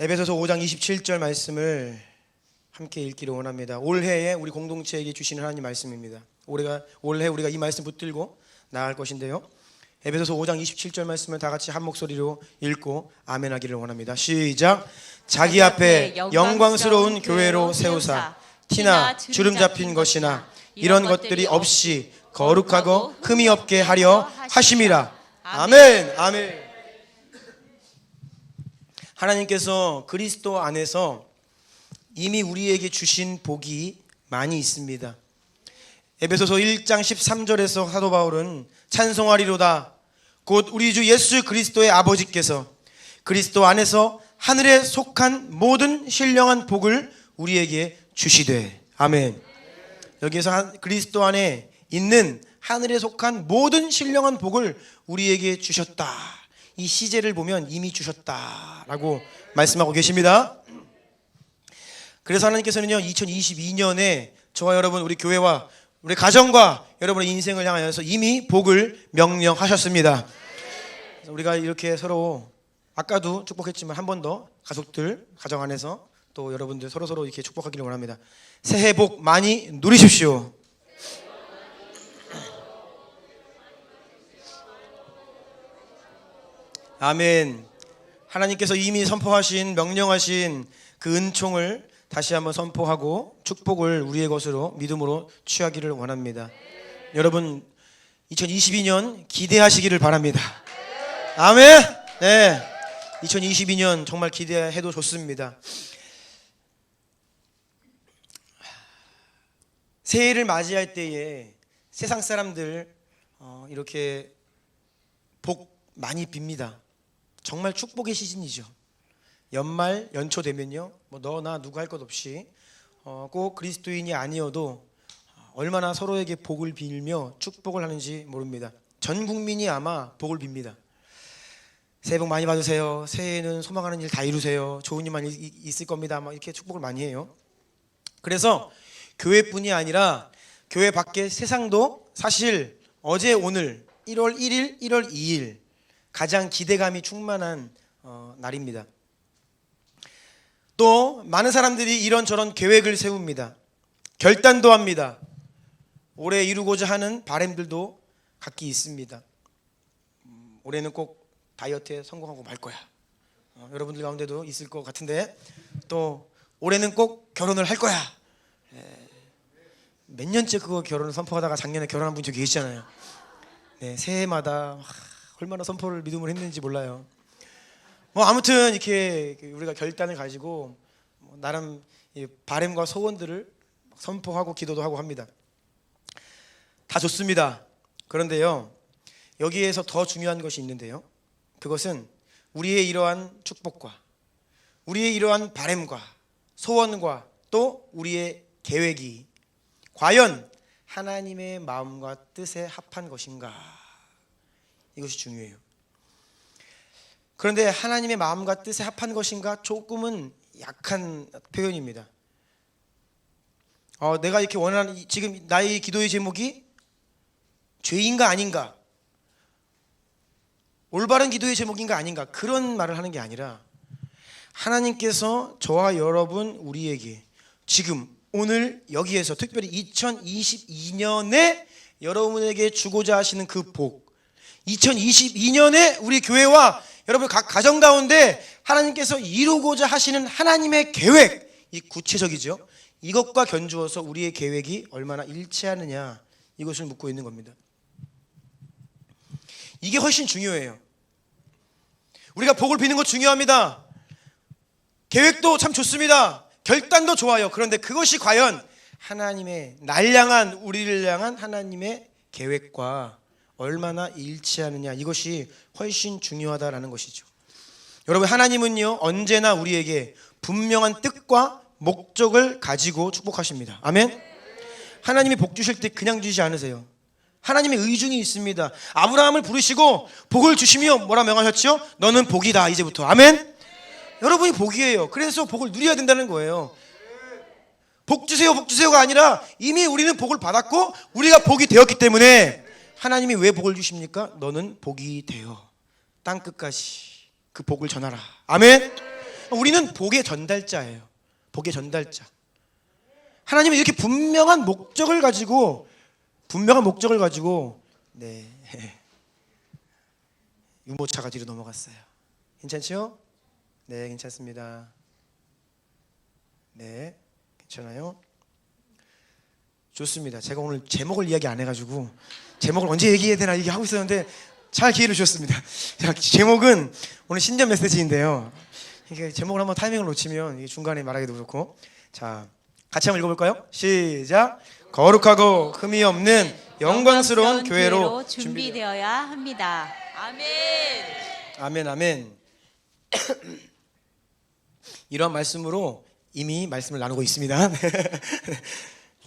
에베소서 5장 27절 말씀을 함께 읽기를 원합니다. 올해에 우리 공동체에게 주시는 하나님 말씀입니다. 올해 우리가 이 말씀 붙들고 나아갈 것인데요. 에베소서 5장 27절 말씀을 다 같이 한 목소리로 읽고 아멘하기를 원합니다. 시작. 자기 앞에 영광스러운 교회로 세우사 티나 주름 잡힌 것이나 이런 것들이 없이 거룩하고 흠이 없게 하려 하심이라. 아멘. 아멘. 하나님께서 그리스도 안에서 이미 우리에게 주신 복이 많이 있습니다. 에베소서 1장 13절에서 사도 바울은 찬송하리로다 곧 우리 주 예수 그리스도의 아버지께서 그리스도 안에서 하늘에 속한 모든 신령한 복을 우리에게 주시되. 아멘. 여기에서 그리스도 안에 있는 하늘에 속한 모든 신령한 복을 우리에게 주셨다. 이 시제를 보면 이미 주셨다라고 말씀하고 계십니다. 그래서 하나님께서는요 2022년에 저와 여러분 우리 교회와 우리 가정과 여러분의 인생을 향하여서 이미 복을 명령하셨습니다. 우리가 이렇게 서로 아까도 축복했지만 한 번 더 가족들 가정 안에서 또 여러분들 서로 이렇게 축복하기를 원합니다. 새해 복 많이 누리십시오. 아멘. 하나님께서 이미 선포하신 명령하신 그 은총을 다시 한번 선포하고 축복을 우리의 것으로 믿음으로 취하기를 원합니다. 여러분 2022년 기대하시기를 바랍니다. 아멘. 네, 2022년 정말 기대해도 좋습니다. 새해를 맞이할 때에 세상 사람들 이렇게 복 많이 빕니다. 정말 축복의 시즌이죠. 연말 연초 되면요 뭐 너나 누구 할 것 없이 꼭 그리스도인이 아니어도 얼마나 서로에게 복을 빌며 축복을 하는지 모릅니다. 전 국민이 아마 복을 빕니다. 새해 복 많이 받으세요. 새해에는 소망하는 일 다 이루세요. 좋은 일만 있을 겁니다. 막 이렇게 축복을 많이 해요. 그래서 교회뿐이 아니라 교회 밖의 세상도 사실 어제 오늘 1월 1일 1월 2일 가장 기대감이 충만한 날입니다. 또 많은 사람들이 이런저런 계획을 세웁니다. 결단도 합니다. 올해 이루고자 하는 바람들도 각기 있습니다. 올해는 꼭 다이어트에 성공하고 말 거야. 여러분들 가운데도 있을 것 같은데 또 올해는 꼭 결혼을 할 거야. 몇 년째 그거 결혼을 선포하다가 작년에 결혼한 분 저기 계시잖아요. 네, 새해마다 얼마나 선포를 믿음으로 했는지 몰라요. 뭐 아무튼 이렇게 우리가 결단을 가지고 나름 바람과 소원들을 선포하고 기도도 하고 합니다. 다 좋습니다. 그런데요 여기에서 더 중요한 것이 있는데요, 그것은 우리의 이러한 축복과 우리의 이러한 바람과 소원과 또 우리의 계획이 과연 하나님의 마음과 뜻에 합한 것인가, 이것이 중요해요. 그런데 하나님의 마음과 뜻에 합한 것인가 조금은 약한 표현입니다. 내가 이렇게 원하는 지금 나의 기도의 제목이 죄인가 아닌가, 올바른 기도의 제목인가 아닌가, 그런 말을 하는 게 아니라 하나님께서 저와 여러분 우리에게 지금 오늘 여기에서 특별히 2022년에 여러분에게 주고자 하시는 그 복, 2022년에 우리 교회와 여러분 각 가정 가운데 하나님께서 이루고자 하시는 하나님의 계획, 이 구체적이죠. 이것과 견주어서 우리의 계획이 얼마나 일치하느냐, 이것을 묻고 있는 겁니다. 이게 훨씬 중요해요. 우리가 복을 비는 거 중요합니다. 계획도 참 좋습니다. 결단도 좋아요. 그런데 그것이 과연 하나님의 날 향한, 우리를 향한 하나님의 계획과 얼마나 일치하느냐, 이것이 훨씬 중요하다라는 것이죠. 여러분, 하나님은요 언제나 우리에게 분명한 뜻과 목적을 가지고 축복하십니다. 아멘. 하나님이 복 주실 때 그냥 주시지 않으세요. 하나님의 의중이 있습니다. 아브라함을 부르시고 복을 주시며 뭐라 명하셨죠? 너는 복이다 이제부터. 아멘. 여러분이 복이에요. 그래서 복을 누려야 된다는 거예요. 복 주세요 복 주세요가 아니라 이미 우리는 복을 받았고 우리가 복이 되었기 때문에 하나님이 왜 복을 주십니까? 너는 복이 되어 땅끝까지 그 복을 전하라. 아멘. 우리는 복의 전달자예요. 복의 전달자. 하나님은 이렇게 분명한 목적을 가지고 네 유모차가 뒤로 넘어갔어요. 괜찮죠? 네, 괜찮습니다. 네, 괜찮아요? 좋습니다. 제가 오늘 제목을 이야기 안 해가지고 제목을 언제 얘기해야 되나 얘기하고 있었는데 잘 기회를 주셨습니다. 자, 제목은 오늘 신년 메시지인데요. 이게 제목을 한번 타이밍을 놓치면 중간에 말하기도 그렇고, 자, 같이 한번 읽어볼까요? 시작. 거룩하고 흠이 없는 영광스러운 교회로 준비되어야 합니다. 아멘. 아멘, 아멘. 이런 말씀으로 이미 말씀을 나누고 있습니다.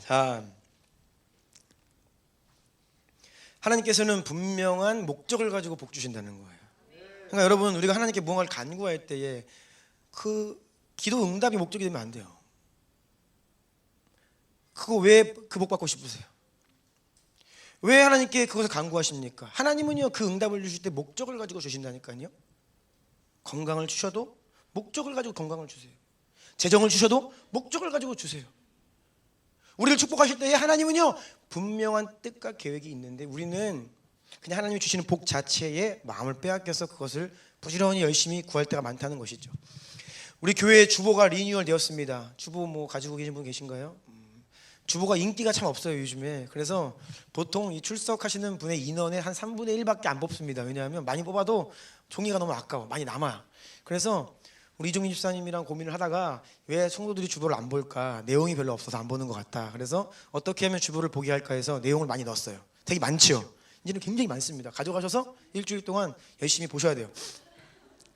자, 하나님께서는 분명한 목적을 가지고 복 주신다는 거예요. 그러니까 여러분, 우리가 하나님께 무언가를 간구할 때에 그 기도 응답이 목적이 되면 안 돼요. 그거 왜 그 복 받고 싶으세요? 왜 하나님께 그것을 간구하십니까? 하나님은요, 그 응답을 주실 때 목적을 가지고 주신다니까요. 건강을 주셔도 목적을 가지고 건강을 주세요. 재정을 주셔도 목적을 가지고 주세요. 우리를 축복하실 때에 하나님은요, 분명한 뜻과 계획이 있는데 우리는 그냥 하나님이 주시는 복 자체에 마음을 빼앗겨서 그것을 부지런히 열심히 구할 때가 많다는 것이죠. 우리 교회 주보가 리뉴얼 되었습니다. 주보 뭐 가지고 계신 분 계신가요? 주보가 인기가 참 없어요, 요즘에. 그래서 보통 이 출석하시는 분의 인원의 한 3분의 1밖에 안 뽑습니다. 왜냐하면 많이 뽑아도 종이가 너무 아까워, 많이 남아요. 그래서 우리 이종민 집사님이랑 고민을 하다가 왜 성도들이 주보를 안 볼까, 내용이 별로 없어서 안 보는 것 같다. 그래서 어떻게 하면 주보를 보게 할까 해서 내용을 많이 넣었어요. 되게 많죠. 이제는 굉장히 많습니다. 가져가셔서 일주일 동안 열심히 보셔야 돼요.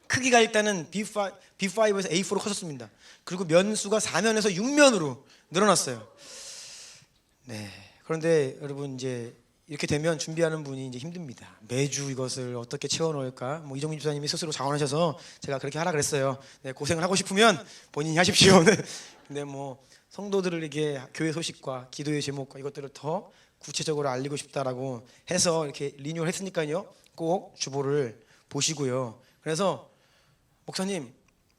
크기가 일단은 B5에서 A4로 커졌습니다. 그리고 면수가 4면에서 6면으로 늘어났어요. 네. 그런데 여러분, 이제 이렇게 되면 준비하는 분이 이제 힘듭니다. 매주 이것을 어떻게 채워넣을까? 뭐 이종민 집사님이 스스로 자원하셔서 제가 그렇게 하라 그랬어요. 네, 고생을 하고 싶으면 본인이 하십시오. 네. 근데 뭐 성도들에게 교회 소식과 기도의 제목과 이것들을 더 구체적으로 알리고 싶다라고 해서 이렇게 리뉴얼 했으니까요. 꼭 주보를 보시고요. 그래서 목사님,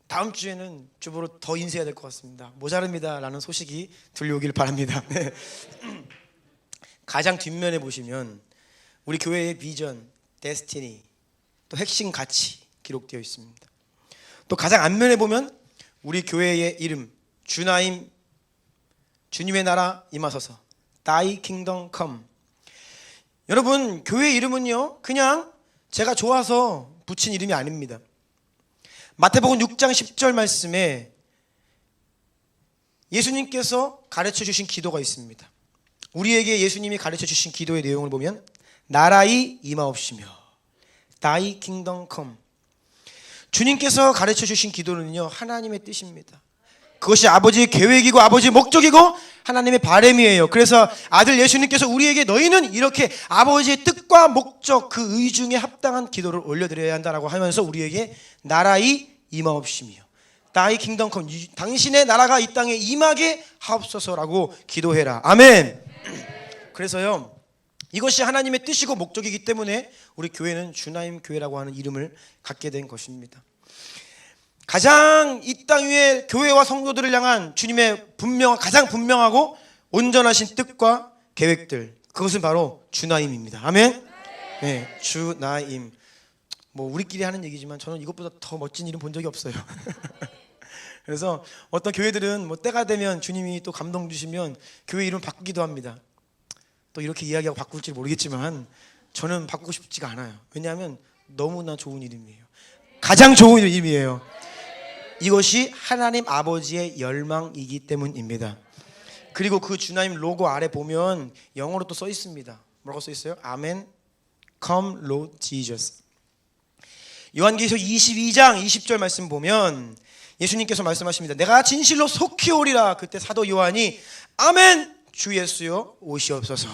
다음 주에는 주보로 더 인쇄해야 될 것 같습니다. 모자릅니다 라는 소식이 들려오길 바랍니다. 네. 가장 뒷면에 보시면 우리 교회의 비전, 데스티니, 또 핵심 가치 기록되어 있습니다. 또 가장 앞면에 보면 우리 교회의 이름, 주나임, 주님의 나라 임하소서, Thy Kingdom Come. 여러분, 교회 이름은요, 그냥 제가 좋아서 붙인 이름이 아닙니다. 마태복음 6장 10절 말씀에 예수님께서 가르쳐 주신 기도가 있습니다. 우리에게 예수님이 가르쳐 주신 기도의 내용을 보면 나라의 임하옵시며 Thy Kingdom Come. 주님께서 가르쳐 주신 기도는요, 하나님의 뜻입니다. 그것이 아버지의 계획이고 아버지의 목적이고 하나님의 바람이에요. 그래서 아들 예수님께서 우리에게 너희는 이렇게 아버지의 뜻과 목적, 그 의중에 합당한 기도를 올려드려야 한다라고 하면서 우리에게 나라의 임하옵시며 Thy Kingdom Come, 당신의 나라가 이 땅에 임하게 하옵소서라고 기도해라. 아멘. 그래서요, 이것이 하나님의 뜻이고 목적이기 때문에 우리 교회는 주나임 교회라고 하는 이름을 갖게 된 것입니다. 가장 이 땅 위에 교회와 성도들을 향한 주님의 가장 분명하고 온전하신 뜻과 계획들, 그것은 바로 주나임입니다. 아멘. 네, 주나임. 뭐 우리끼리 하는 얘기지만 저는 이것보다 더 멋진 이름 본 적이 없어요. 그래서 어떤 교회들은 뭐 때가 되면 주님이 또 감동 주시면 교회 이름 바꾸기도 합니다. 또 이렇게 이야기하고 바꿀지 모르겠지만 저는 바꾸고 싶지가 않아요. 왜냐하면 너무나 좋은 이름이에요. 가장 좋은 이름이에요. 이것이 하나님 아버지의 열망이기 때문입니다. 그리고 그 주나임 로고 아래 보면 영어로 또 써 있습니다. 뭐라고 써 있어요? 아멘. Come Lord Jesus. 요한계시록 22장 20절 말씀 보면 예수님께서 말씀하십니다. 내가 진실로 속히 오리라. 그때 사도 요한이 아멘 주 예수여 오시옵소서.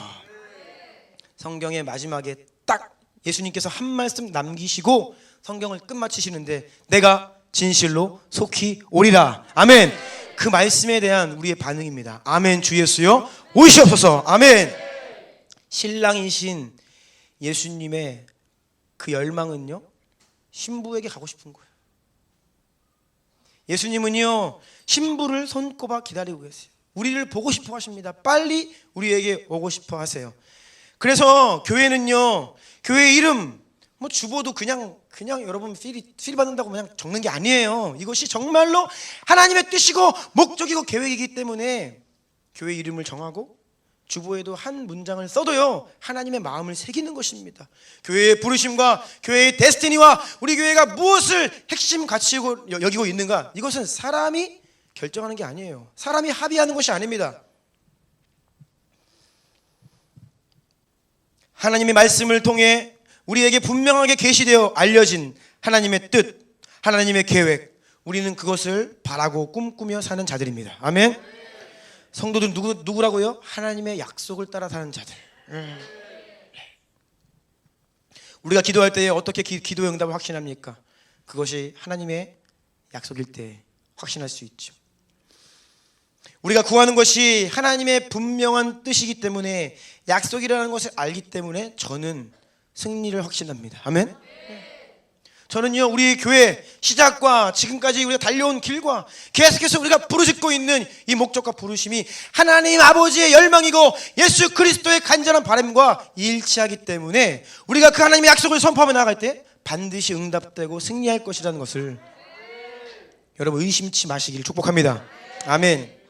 성경의 마지막에 딱 예수님께서 한 말씀 남기시고 성경을 끝마치시는데 내가 진실로 속히 오리라. 아멘. 그 말씀에 대한 우리의 반응입니다. 아멘 주 예수여 오시옵소서. 아멘. 신랑이신 예수님의 그 열망은요, 신부에게 가고 싶은 거예요. 예수님은요 신부를 손꼽아 기다리고 계세요. 우리를 보고 싶어 하십니다. 빨리 우리에게 오고 싶어 하세요. 그래서 교회는요, 교회 이름 뭐 주보도 그냥 여러분 필 받는다고 그냥 적는 게 아니에요. 이것이 정말로 하나님의 뜻이고 목적이고 계획이기 때문에 교회 이름을 정하고 주보에도 한 문장을 써도요 하나님의 마음을 새기는 것입니다. 교회의 부르심과 교회의 데스티니와 우리 교회가 무엇을 핵심 가치로 여기고 있는가, 이것은 사람이 결정하는 게 아니에요. 사람이 합의하는 것이 아닙니다. 하나님의 말씀을 통해 우리에게 분명하게 계시되어 알려진 하나님의 뜻, 하나님의 계획, 우리는 그것을 바라고 꿈꾸며 사는 자들입니다. 아멘. 성도들 누구라고요? 하나님의 약속을 따라 사는 자들. 우리가 기도할 때 어떻게 기도의 응답을 확신합니까? 그것이 하나님의 약속일 때 확신할 수 있죠. 우리가 구하는 것이 하나님의 분명한 뜻이기 때문에, 약속이라는 것을 알기 때문에 저는 승리를 확신합니다. 아멘. 저는요 우리 교회 시작과 지금까지 우리가 달려온 길과 계속해서 우리가 부르짖고 있는 이 목적과 부르심이 하나님 아버지의 열망이고 예수 그리스도의 간절한 바람과 일치하기 때문에 우리가 그 하나님의 약속을 선포하며 나아갈 때 반드시 응답되고 승리할 것이라는 것을 여러분 의심치 마시기를 축복합니다. 아멘.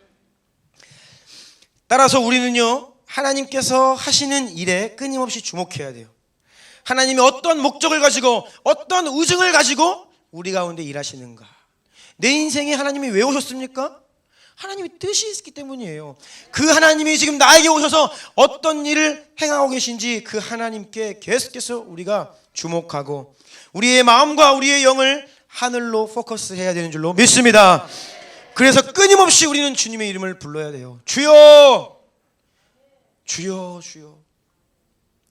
따라서 우리는요 하나님께서 하시는 일에 끊임없이 주목해야 돼요. 하나님이 어떤 목적을 가지고 어떤 의중을 가지고 우리 가운데 일하시는가. 내 인생에 하나님이 왜 오셨습니까? 하나님의 뜻이 있기 때문이에요. 그 하나님이 지금 나에게 오셔서 어떤 일을 행하고 계신지 그 하나님께 계속해서 우리가 주목하고 우리의 마음과 우리의 영을 하늘로 포커스해야 되는 줄로 믿습니다. 그래서 끊임없이 우리는 주님의 이름을 불러야 돼요. 주여, 주여, 주여.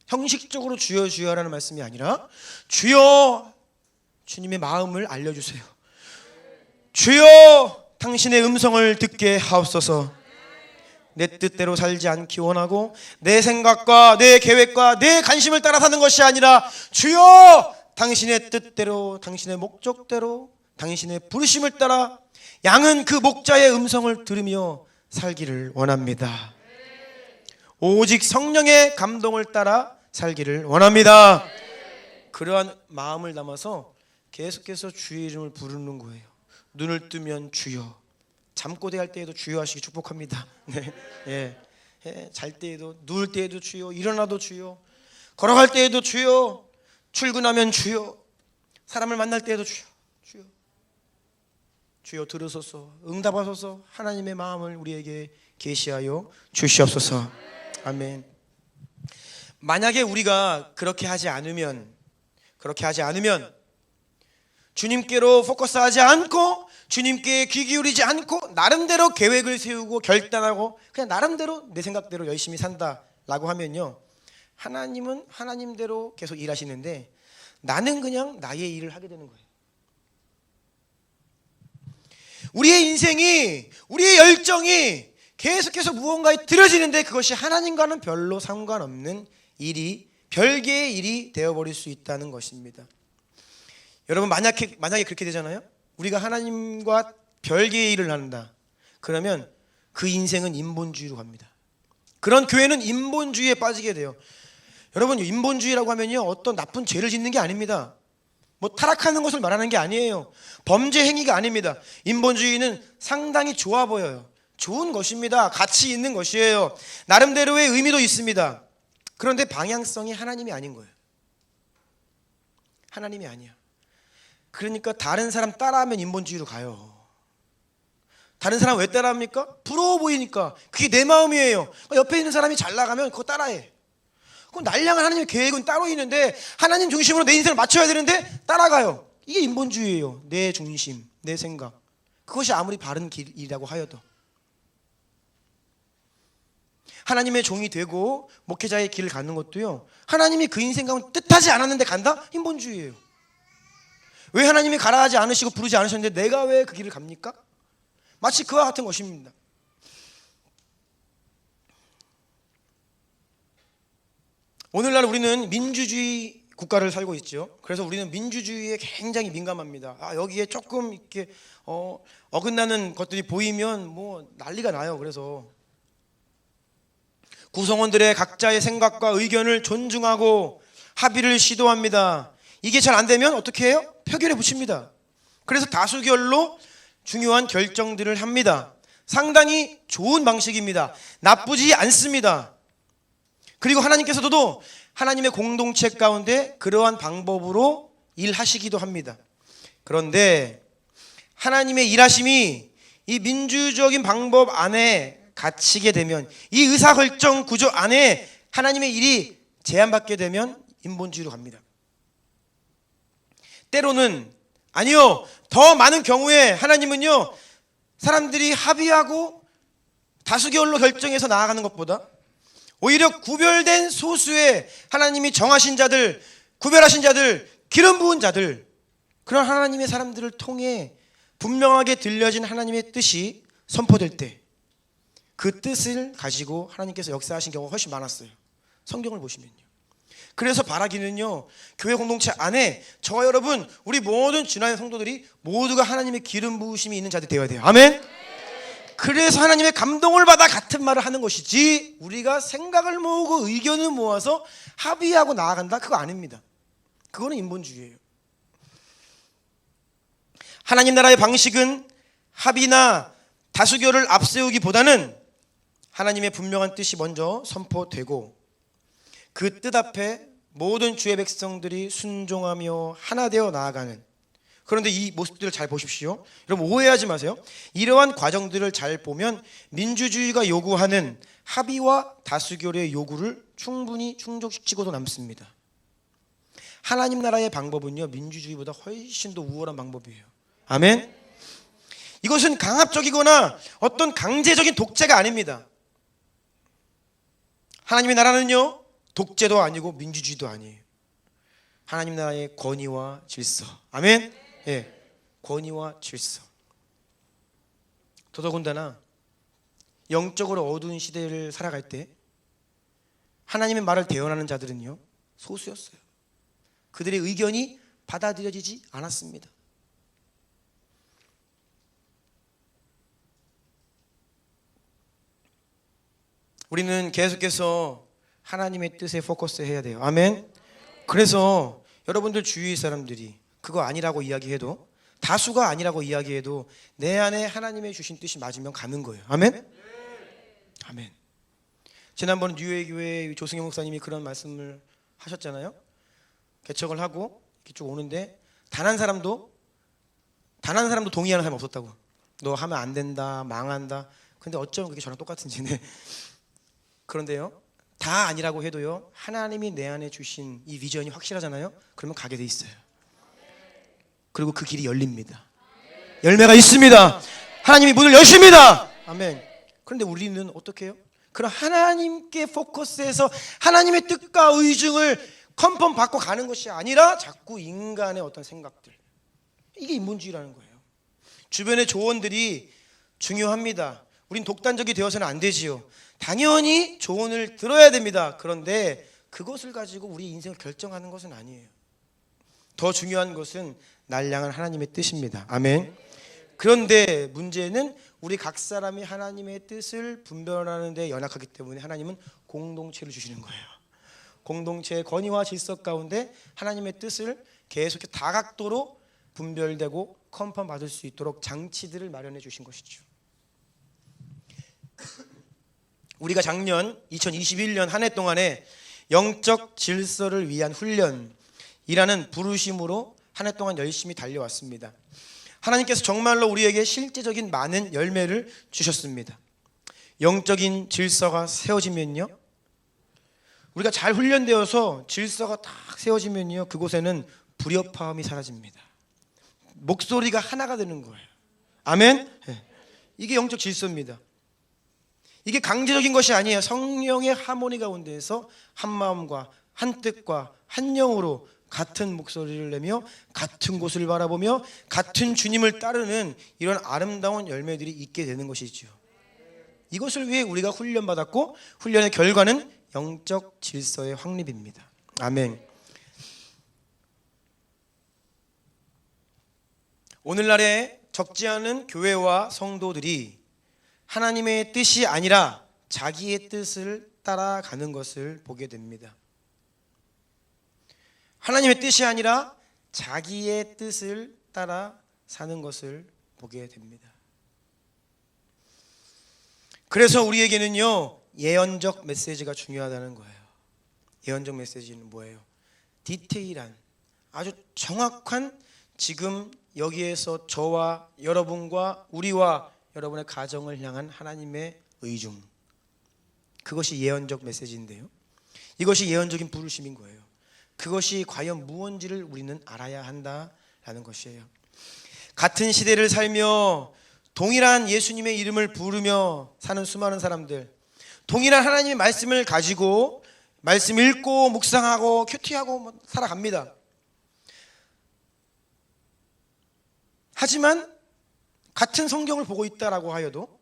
형식적으로 주여 주여라는 말씀이 아니라 주여, 주님의 마음을 알려주세요. 주여, 당신의 음성을 듣게 하옵소서. 내 뜻대로 살지 않기 원하고 내 생각과 내 계획과 내 관심을 따라 사는 것이 아니라 주여, 당신의 뜻대로, 당신의 목적대로, 당신의 부르심을 따라 양은 그 목자의 음성을 들으며 살기를 원합니다. 오직 성령의 감동을 따라 살기를 원합니다. 그러한 마음을 담아서 계속해서 주의 이름을 부르는 거예요. 눈을 뜨면 주여, 잠꼬대 할 때에도 주여 하시기 축복합니다. 네. 잘 때에도, 누울 때에도 주여, 일어나도 주여, 걸어갈 때에도 주여, 출근하면 주여, 사람을 만날 때에도 주여, 주여, 주여 들으소서, 응답하소서. 하나님의 마음을 우리에게 계시하여 주시옵소서. 아멘. 만약에 우리가 그렇게 하지 않으면 주님께로 포커스하지 않고 주님께 귀 기울이지 않고 나름대로 계획을 세우고 결단하고 그냥 나름대로 내 생각대로 열심히 산다라고 하면요, 하나님은 하나님대로 계속 일하시는데 나는 그냥 나의 일을 하게 되는 거예요. 우리의 인생이, 우리의 열정이 계속해서 무언가에 들어지는데 그것이 하나님과는 별로 상관없는 일이, 별개의 일이 되어버릴 수 있다는 것입니다. 여러분, 만약에 그렇게 되잖아요. 우리가 하나님과 별개의 일을 한다. 그러면 그 인생은 인본주의로 갑니다. 그런 교회는 인본주의에 빠지게 돼요. 여러분, 인본주의라고 하면요, 어떤 나쁜 죄를 짓는 게 아닙니다. 뭐 타락하는 것을 말하는 게 아니에요. 범죄 행위가 아닙니다. 인본주의는 상당히 좋아 보여요. 좋은 것입니다. 가치 있는 것이에요. 나름대로의 의미도 있습니다. 그런데 방향성이 하나님이 아닌 거예요. 하나님이 아니야. 그러니까 다른 사람 따라하면 인본주의로 가요. 다른 사람 왜 따라합니까? 부러워 보이니까. 그게 내 마음이에요. 옆에 있는 사람이 잘 나가면 그거 따라해. 그럼 날량한 하나님의 계획은 따로 있는데 하나님 중심으로 내 인생을 맞춰야 되는데 따라가요. 이게 인본주의예요. 내 중심, 내 생각. 그것이 아무리 바른 길이라고 하여도. 하나님의 종이 되고 목회자의 길을 가는 것도요, 하나님이 그 인생 가운데 뜻하지 않았는데 간다? 인본주의예요. 왜 하나님이 가라 하지 않으시고 부르지 않으셨는데 내가 왜 그 길을 갑니까? 마치 그와 같은 것입니다. 오늘날 우리는 민주주의 국가를 살고 있죠. 그래서 우리는 민주주의에 굉장히 민감합니다. 여기에 조금 이렇게 어긋나는 것들이 보이면 뭐 난리가 나요. 그래서 구성원들의 각자의 생각과 의견을 존중하고 합의를 시도합니다. 이게 잘 안 되면 어떻게 해요? 표결에 붙입니다. 그래서 다수결로 중요한 결정들을 합니다. 상당히 좋은 방식입니다. 나쁘지 않습니다. 그리고 하나님께서도 하나님의 공동체 가운데 그러한 방법으로 일하시기도 합니다. 그런데 하나님의 일하심이 이 민주적인 방법 안에 갇히게 되면, 이 의사결정 구조 안에 하나님의 일이 제한받게 되면 인본주의로 갑니다. 때로는, 아니요, 더 많은 경우에 하나님은요, 사람들이 합의하고 다수결로 결정해서 나아가는 것보다 오히려 구별된 소수의 하나님이 정하신 자들, 구별하신 자들, 기름 부은 자들, 그런 하나님의 사람들을 통해 분명하게 들려진 하나님의 뜻이 선포될 때 그 뜻을 가지고 하나님께서 역사하신 경우가 훨씬 많았어요. 성경을 보시면요. 그래서 바라기는요, 교회 공동체 안에 저와 여러분, 우리 모든 지난의 성도들이 모두가 하나님의 기름 부으심이 있는 자들이 되어야 돼요. 아멘. 그래서 하나님의 감동을 받아 같은 말을 하는 것이지, 우리가 생각을 모으고 의견을 모아서 합의하고 나아간다, 그거 아닙니다. 그거는 인본주의예요. 하나님 나라의 방식은 합의나 다수결을 앞세우기보다는 하나님의 분명한 뜻이 먼저 선포되고 그 뜻 앞에 모든 주의 백성들이 순종하며 하나 되어 나아가는, 그런데 이 모습들을 잘 보십시오. 여러분 오해하지 마세요. 이러한 과정들을 잘 보면 민주주의가 요구하는 합의와 다수결의 요구를 충분히 충족시키고도 남습니다. 하나님 나라의 방법은요, 민주주의보다 훨씬 더 우월한 방법이에요. 아멘. 이것은 강압적이거나 어떤 강제적인 독재가 아닙니다. 하나님의 나라는요, 독재도 아니고 민주주의도 아니에요. 하나님 나라의 권위와 질서. 아멘. 예, 권위와 질서. 더더군다나 영적으로 어두운 시대를 살아갈 때 하나님의 말을 대언하는 자들은요, 소수였어요. 그들의 의견이 받아들여지지 않았습니다. 우리는 계속해서 하나님의 뜻에 포커스해야 돼요. 아멘. 그래서 여러분들 주위 사람들이 그거 아니라고 이야기해도, 다수가 아니라고 이야기해도 내 안에 하나님의 주신 뜻이 맞으면 가는 거예요. 아멘. 아멘. 지난번 뉴에 교회 조승영 목사님이 그런 말씀을 하셨잖아요. 개척을 하고 이렇게 쭉 오는데 단 한 사람도 동의하는 사람이 없었다고. 너 하면 안 된다, 망한다. 근데 어쩌면 그게 저랑 똑같은지. 그런데요, 다 아니라고 해도요, 하나님이 내 안에 주신 이 비전이 확실하잖아요. 그러면 가게 돼 있어요. 그리고 그 길이 열립니다. 열매가 있습니다. 하나님이 문을 여십니다. 아멘. 그런데 우리는 어떻게 해요? 그럼 하나님께 포커스해서 하나님의 뜻과 의중을 컨펌 받고 가는 것이 아니라 자꾸 인간의 어떤 생각들, 이게 인본주의라는 거예요. 주변의 조언들이 중요합니다. 우린 독단적이 되어서는 안 되지요. 당연히 조언을 들어야 됩니다. 그런데 그것을 가지고 우리 인생을 결정하는 것은 아니에요. 더 중요한 것은 날 향한 하나님의 뜻입니다. 아멘. 그런데 문제는 우리 각 사람이 하나님의 뜻을 분별하는 데 연약하기 때문에 하나님은 공동체를 주시는 거예요. 공동체의 권위와 질서 가운데 하나님의 뜻을 계속해서 다각도로 분별되고 컨펌 받을 수 있도록 장치들을 마련해 주신 것이죠. 우리가 작년 2021년 한 해 동안에 영적 질서를 위한 훈련이라는 부르심으로 한 해 동안 열심히 달려왔습니다. 하나님께서 정말로 우리에게 실제적인 많은 열매를 주셨습니다. 영적인 질서가 세워지면요, 우리가 잘 훈련되어서 질서가 딱 세워지면요, 그곳에는 불협화음이 사라집니다. 목소리가 하나가 되는 거예요. 아멘. 이게 영적 질서입니다. 이게 강제적인 것이 아니에요. 성령의 하모니 가운데에서 한 마음과 한 뜻과 한 영으로 같은 목소리를 내며 같은 곳을 바라보며 같은 주님을 따르는 이런 아름다운 열매들이 있게 되는 것이죠. 이것을 위해 우리가 훈련받았고, 훈련의 결과는 영적 질서의 확립입니다. 아멘. 오늘날에 적지 않은 교회와 성도들이 하나님의 뜻이 아니라 자기의 뜻을 따라가는 것을 보게 됩니다. 하나님의 뜻이 아니라 자기의 뜻을 따라 사는 것을 보게 됩니다. 그래서 우리에게는요, 예언적 메시지가 중요하다는 거예요. 예언적 메시지는 뭐예요? 디테일한, 아주 정확한, 지금 여기에서 저와 여러분과 우리와 여러분의 가정을 향한 하나님의 의중, 그것이 예언적 메시지인데요, 이것이 예언적인 부르심인 거예요. 그것이 과연 무엇인지를 우리는 알아야 한다라는 것이에요. 같은 시대를 살며 동일한 예수님의 이름을 부르며 사는 수많은 사람들, 동일한 하나님의 말씀을 가지고 말씀 읽고 묵상하고 큐티하고 살아갑니다. 하지만 같은 성경을 보고 있다라고 하여도,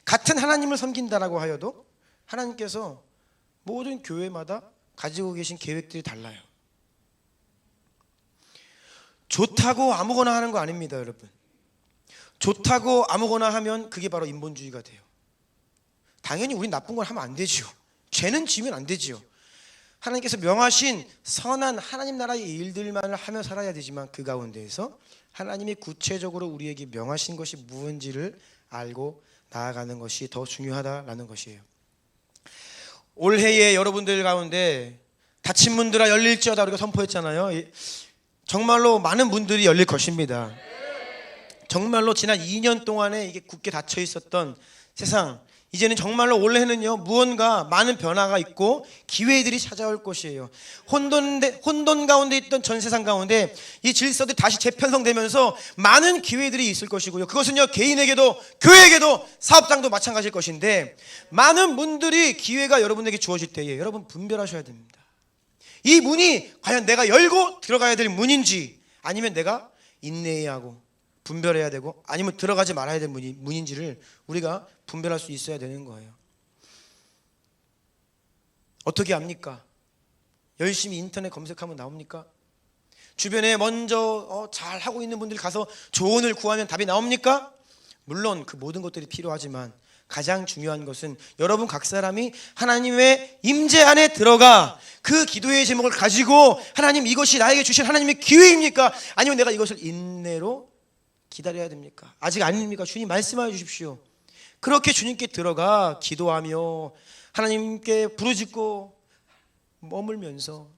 같은 하나님을 섬긴다라고 하여도 하나님께서 모든 교회마다 가지고 계신 계획들이 달라요. 좋다고 아무거나 하는 거 아닙니다, 여러분. 좋다고 아무거나 하면 그게 바로 인본주의가 돼요. 당연히 우린 나쁜 걸 하면 안 되지요. 죄는 지면 안 되지요. 하나님께서 명하신 선한 하나님 나라의 일들만을 하며 살아야 되지만, 그 가운데에서 하나님이 구체적으로 우리에게 명하신 것이 무엇인지를 알고 나아가는 것이 더 중요하다라는 것이에요. 올해에 여러분들 가운데 닫힌 문들아 열릴지어다 우리가 선포했잖아요. 정말로 많은 문들이 열릴 것입니다. 정말로 지난 2년 동안에 이게 굳게 닫혀 있었던 세상, 이제는 정말로 올해는요, 무언가 많은 변화가 있고 기회들이 찾아올 것이에요. 혼돈 가운데 있던 전 세상 가운데 이 질서들이 다시 재편성되면서 많은 기회들이 있을 것이고요. 그것은요, 개인에게도 교회에게도 사업장도 마찬가지일 것인데, 많은 문들이, 기회가 여러분에게 주어질 때에 여러분 분별하셔야 됩니다. 이 문이 과연 내가 열고 들어가야 될 문인지, 아니면 내가 인내해야 하고 분별해야 되고, 아니면 들어가지 말아야 될 문인지를 우리가 분별할 수 있어야 되는 거예요. 어떻게 합니까? 열심히 인터넷 검색하면 나옵니까? 주변에 먼저 잘 하고 있는 분들이 가서 조언을 구하면 답이 나옵니까? 물론 그 모든 것들이 필요하지만 가장 중요한 것은 여러분 각 사람이 하나님의 임재 안에 들어가 그 기도의 제목을 가지고, 하나님 이것이 나에게 주신 하나님의 기회입니까? 아니면 내가 이것을 인내로 기다려야 됩니까? 아직 아닙니까? 주님 말씀하여 주십시오. 그렇게 주님께 들어가 기도하며 하나님께 부르짖고 머물면서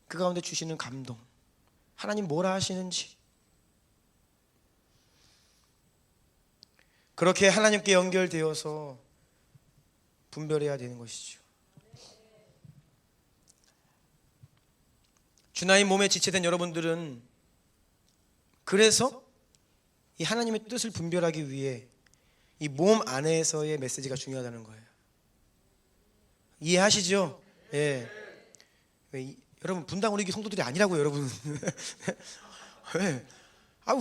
그 가운데 주시는 감동, 하나님 뭐라 하시는지, 그렇게 하나님께 연결되어서 분별해야 되는 것이죠. 주나의 몸에 지체된 여러분들은 그래서 이 하나님의 뜻을 분별하기 위해 이 몸 안에서의 메시지가 중요하다는 거예요. 이해하시죠? 예. 여러분 분당 우리 교회 성도들이 아니라고요, 여러분. 왜?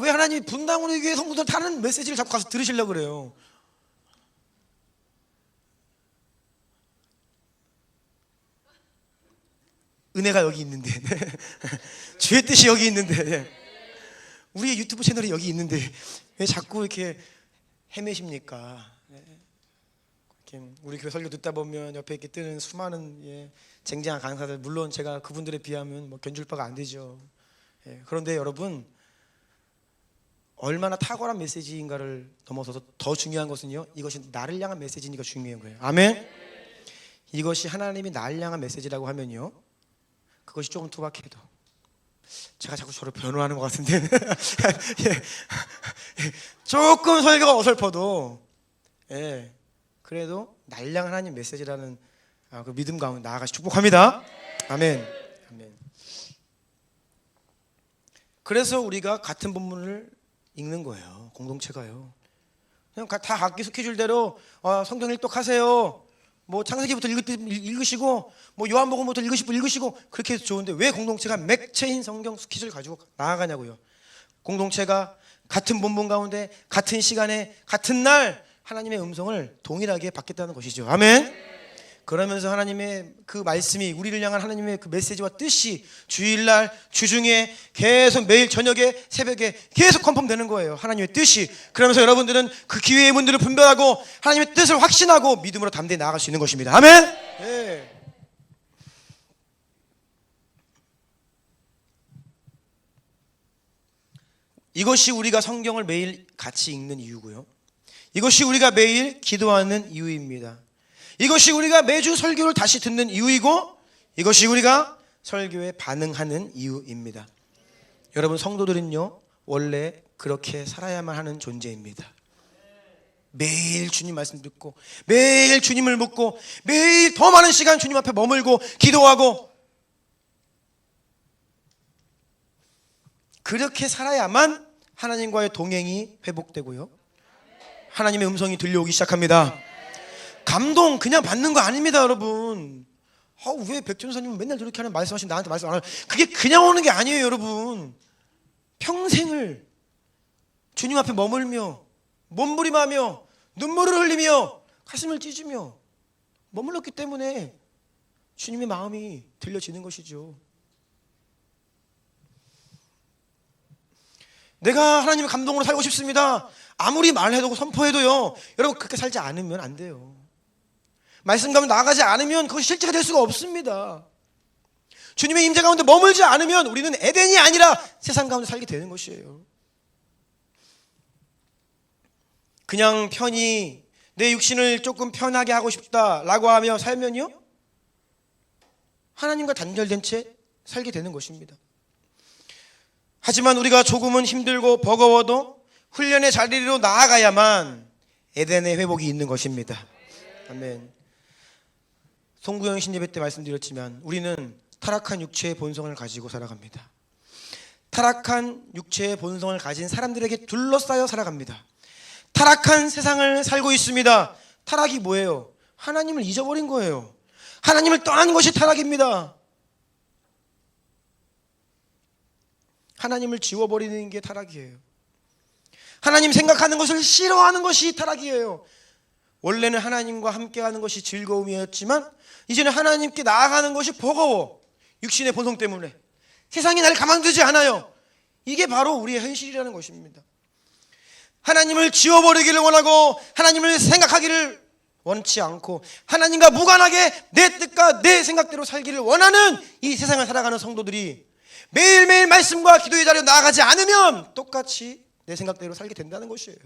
왜 하나님이 분당 우리 교회 성도들 타는 메시지를 자꾸 가서 들으시려고 그래요? 은혜가 여기 있는데, 주의 뜻이 여기 있는데, 우리의 유튜브 채널이 여기 있는데 왜 자꾸 이렇게 헤매십니까? 이렇게 우리 교회 설교 듣다 보면 옆에 이렇게 뜨는 수많은 쟁쟁한 강사들, 물론 제가 그분들에 비하면 견줄 바가 안 되죠. 그런데 여러분, 얼마나 탁월한 메시지인가를 넘어서서 더 중요한 것은요, 이것이 나를 향한 메시지니까 중요한 거예요. 아멘. 이것이 하나님이 나를 향한 메시지라고 하면요, 그것이 조금 투박해도, 제가 자꾸 저를 변호하는 것 같은데 조금 설교가 어설퍼도 그래도 나를 향한 하나님 메시지라는 그 믿음 가운데 나아가시 축복합니다. 아멘. 아멘. 그래서 우리가 같은 본문을 읽는 거예요. 공동체가요. 그냥 다 각기 스케줄대로 성경 일독하세요. 창세기부터 읽으시고 요한복음부터 읽으시고 그렇게 해서 좋은데, 왜 공동체가 맥체인 성경 스케줄을 가지고 나아가냐고요. 공동체가 같은 본문 가운데 같은 시간에 같은 날 하나님의 음성을 동일하게 받겠다는 것이죠. 아멘. 그러면서 하나님의 그 말씀이, 우리를 향한 하나님의 그 메시지와 뜻이 주일날, 주중에 계속 매일 저녁에, 새벽에 계속 컨펌되는 거예요. 하나님의 뜻이. 그러면서 여러분들은 그 기회의 문들을 분별하고 하나님의 뜻을 확신하고 믿음으로 담대히 나아갈 수 있는 것입니다. 아멘. 네. 이것이 우리가 성경을 매일 같이 읽는 이유고요. 이것이 우리가 매일 기도하는 이유입니다. 이것이 우리가 매주 설교를 다시 듣는 이유이고, 이것이 우리가 설교에 반응하는 이유입니다. 여러분, 성도들은요 원래 그렇게 살아야만 하는 존재입니다. 매일 주님 말씀 듣고, 매일 주님을 묻고, 매일 더 많은 시간 주님 앞에 머물고 기도하고, 그렇게 살아야만 하나님과의 동행이 회복되고요, 하나님의 음성이 들려오기 시작합니다. 감동 그냥 받는 거 아닙니다, 여러분. 왜 백전사님은 맨날 저렇게 하는 말씀하시면 나한테 말씀 안 하요? 그게 그냥 오는 게 아니에요, 여러분. 평생을 주님 앞에 머물며 몸부림하며 눈물을 흘리며 가슴을 찢으며 머물렀기 때문에 주님의 마음이 들려지는 것이죠. 내가 하나님의 감동으로 살고 싶습니다. 아무리 말해도 선포해도요, 여러분 그렇게 살지 않으면 안 돼요. 말씀 가운데 나아가지 않으면 그것이 실제가 될 수가 없습니다. 주님의 임재 가운데 머물지 않으면 우리는 에덴이 아니라 세상 가운데 살게 되는 것이에요. 그냥 편히 내 육신을 조금 편하게 하고 싶다라고 하며 살면요, 하나님과 단절된 채 살게 되는 것입니다. 하지만 우리가 조금은 힘들고 버거워도 훈련의 자리로 나아가야만 에덴의 회복이 있는 것입니다. 아멘. 송구영 신예배 때 말씀드렸지만 우리는 타락한 육체의 본성을 가지고 살아갑니다. 타락한 육체의 본성을 가진 사람들에게 둘러싸여 살아갑니다. 타락한 세상을 살고 있습니다. 타락이 뭐예요? 하나님을 잊어버린 거예요. 하나님을 떠난 것이 타락입니다. 하나님을 지워버리는 게 타락이에요. 하나님 생각하는 것을 싫어하는 것이 타락이에요. 원래는 하나님과 함께하는 것이 즐거움이었지만 이제는 하나님께 나아가는 것이 버거워. 육신의 본성 때문에 세상이 나를 가만두지 않아요. 이게 바로 우리의 현실이라는 것입니다. 하나님을 지워버리기를 원하고 하나님을 생각하기를 원치 않고 하나님과 무관하게 내 뜻과 내 생각대로 살기를 원하는 이 세상을 살아가는 성도들이 매일매일 말씀과 기도의 자리에 나아가지 않으면 똑같이 내 생각대로 살게 된다는 것이에요.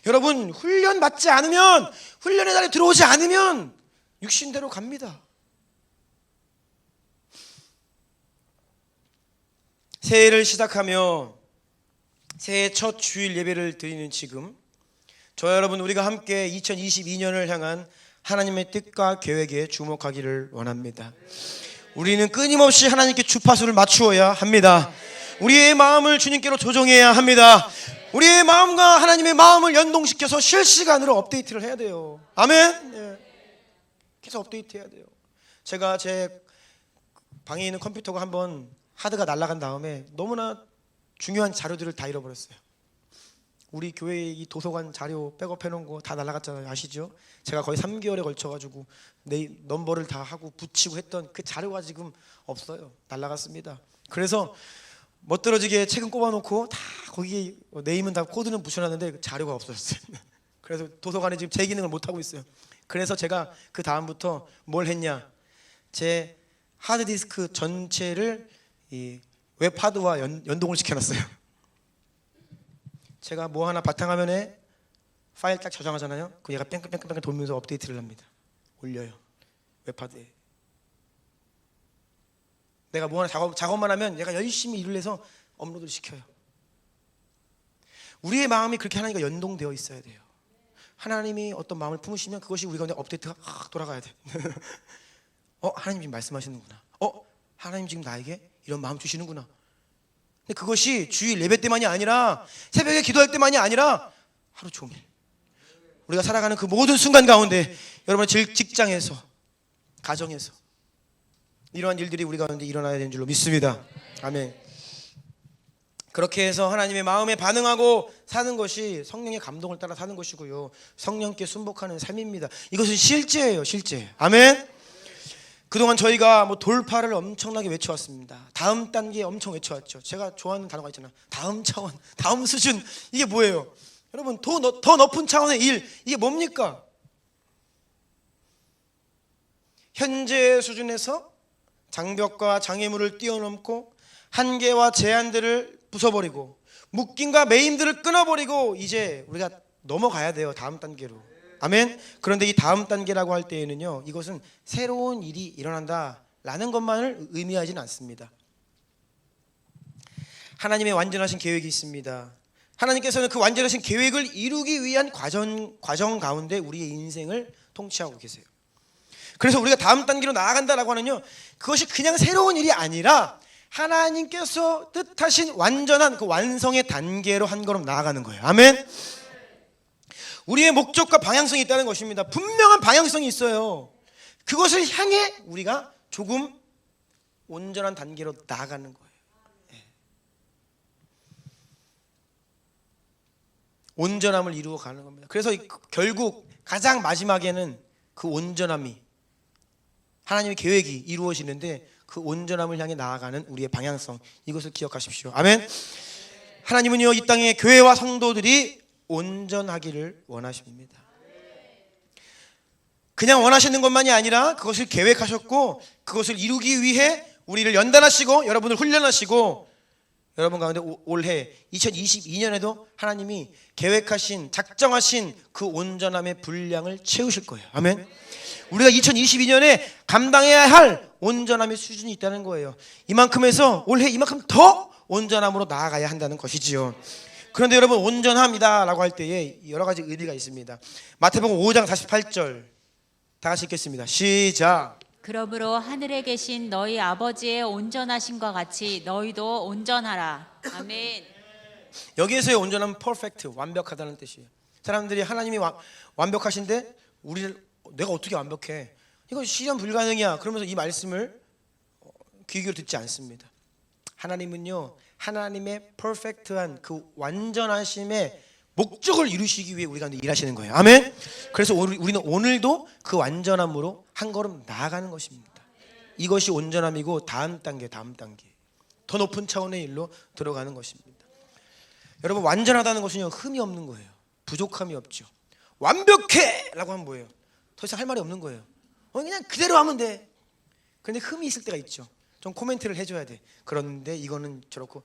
여러분, 훈련 받지 않으면, 훈련의 자리에 들어오지 않으면 육신대로 갑니다. 새해를 시작하며 새해 첫 주일 예배를 드리는 지금, 저와 여러분 우리가 함께 2022년을 향한 하나님의 뜻과 계획에 주목하기를 원합니다. 우리는 끊임없이 하나님께 주파수를 맞추어야 합니다. 우리의 마음을 주님께로 조정해야 합니다. 우리의 마음과 하나님의 마음을 연동시켜서 실시간으로 업데이트를 해야 돼요. 아멘. 네. 계속 업데이트 해야 돼요. 제가 제 방에 있는 컴퓨터가 한번 하드가 날아간 다음에 너무나 중요한 자료들을 다 잃어버렸어요. 우리 교회 이 도서관 자료 백업해 놓은 거 다 날아갔잖아요. 아시죠? 제가 거의 3개월에 걸쳐가지고 내 넘버를 다 하고 붙이고 했던 그 자료가 지금 없어요. 날아갔습니다. 그래서 멋들어지게 책은 꼽아놓고 다 거기에 네임은 다 코드는 붙여놨는데 자료가 없어졌어요. 그래서 도서관에 지금 제 기능을 못 하고 있어요. 그래서 제가 그 다음부터 뭘 했냐? 제 하드디스크 전체를 이 웹하드와 연동을 시켜놨어요. 제가 뭐 하나 바탕화면에 파일 딱 저장하잖아요. 그 얘가 뺑뺑뺑뺑 돌면서 업데이트를 합니다. 올려요. 웹하드에. 내가 뭐 하나 작업만 하면 얘가 열심히 일을 해서 업로드를 시켜요. 우리의 마음이 그렇게 하나님과 연동되어 있어야 돼요. 하나님이 어떤 마음을 품으시면 그것이 우리 가운데 업데이트가 돌아가야 돼. 하나님 지금 말씀하시는구나. 하나님 지금 나에게 이런 마음 주시는구나. 근데 그것이 주일 예배 때만이 아니라 새벽에 기도할 때만이 아니라 하루 종일 우리가 살아가는 그 모든 순간 가운데 여러분의 직장에서, 가정에서 이러한 일들이 우리 가운데 일어나야 되는 줄로 믿습니다. 아멘. 그렇게 해서 하나님의 마음에 반응하고 사는 것이 성령의 감동을 따라 사는 것이고요, 성령께 순복하는 삶입니다. 이것은 실제예요, 실제. 아멘. 그동안 저희가 뭐 돌파를 엄청나게 외쳐왔습니다. 다음 단계 엄청 외쳐왔죠. 제가 좋아하는 단어가 있잖아요. 다음 차원, 다음 수준. 이게 뭐예요? 여러분, 더 높은 차원의 일, 이게 뭡니까? 현재 수준에서 장벽과 장애물을 뛰어넘고 한계와 제한들을 부숴버리고 묶임과 매임들을 끊어버리고 이제 우리가 넘어가야 돼요, 다음 단계로. 아멘. 그런데 이 다음 단계라고 할 때에는요, 이것은 새로운 일이 일어난다라는 것만을 의미하지는 않습니다. 하나님의 완전하신 계획이 있습니다. 하나님께서는 그 완전하신 계획을 이루기 위한 과정 가운데 우리의 인생을 통치하고 계세요. 그래서 우리가 다음 단계로 나아간다라고 하는요, 그것이 그냥 새로운 일이 아니라 하나님께서 뜻하신 완전한 그 완성의 단계로 한 걸음 나아가는 거예요. 아멘. 우리의 목적과 방향성이 있다는 것입니다. 분명한 방향성이 있어요. 그것을 향해 우리가 조금 온전한 단계로 나아가는 거예요. 온전함을 이루어 가는 겁니다. 그래서 결국 가장 마지막에는 그 온전함이, 하나님의 계획이 이루어지는데 그 온전함을 향해 나아가는 우리의 방향성, 이것을 기억하십시오. 아멘. 하나님은요, 이 땅의 교회와 성도들이 온전하기를 원하십니다. 그냥 원하시는 것만이 아니라 그것을 계획하셨고 그것을 이루기 위해 우리를 연단하시고 여러분을 훈련하시고 여러분 가운데 올해 2022년에도 하나님이 계획하신, 작정하신 그 온전함의 분량을 채우실 거예요. 아멘. 우리가 2022년에 감당해야 할 온전함의 수준이 있다는 거예요. 이만큼에서 올해 이만큼 더 온전함으로 나아가야 한다는 것이지요. 그런데 여러분, 온전합니다 라고 할 때에 여러 가지 의미가 있습니다. 마태복음 5장 48절 다 같이 읽겠습니다. 시작. 그러므로 하늘에 계신 너희 아버지의 온전하심과 같이 너희도 온전하라. 아멘. 여기에서의 온전함은 perfect, 완벽하다는 뜻이에요. 사람들이 하나님이 완벽하신데 내가 어떻게 완벽해? 이거 실현 불가능이야. 그러면서 이 말씀을 귀 기울여 듣지 않습니다. 하나님은요, 하나님의 퍼펙트한 그 완전하심의 목적을 이루시기 위해 우리가 일하시는 거예요. 아멘. 그래서 우리는 오늘도 그 완전함으로 한 걸음 나아가는 것입니다. 이것이 온전함이고 다음 단계 더 높은 차원의 일로 들어가는 것입니다. 여러분, 완전하다는 것은요, 흠이 없는 거예요. 부족함이 없죠. 완벽해 라고 하면 뭐예요? 더 이상 할 말이 없는 거예요. 그냥 그대로 하면 돼. 그런데 흠이 있을 때가 있죠. 좀 코멘트를 해줘야 돼. 그런데 이거는 저렇고,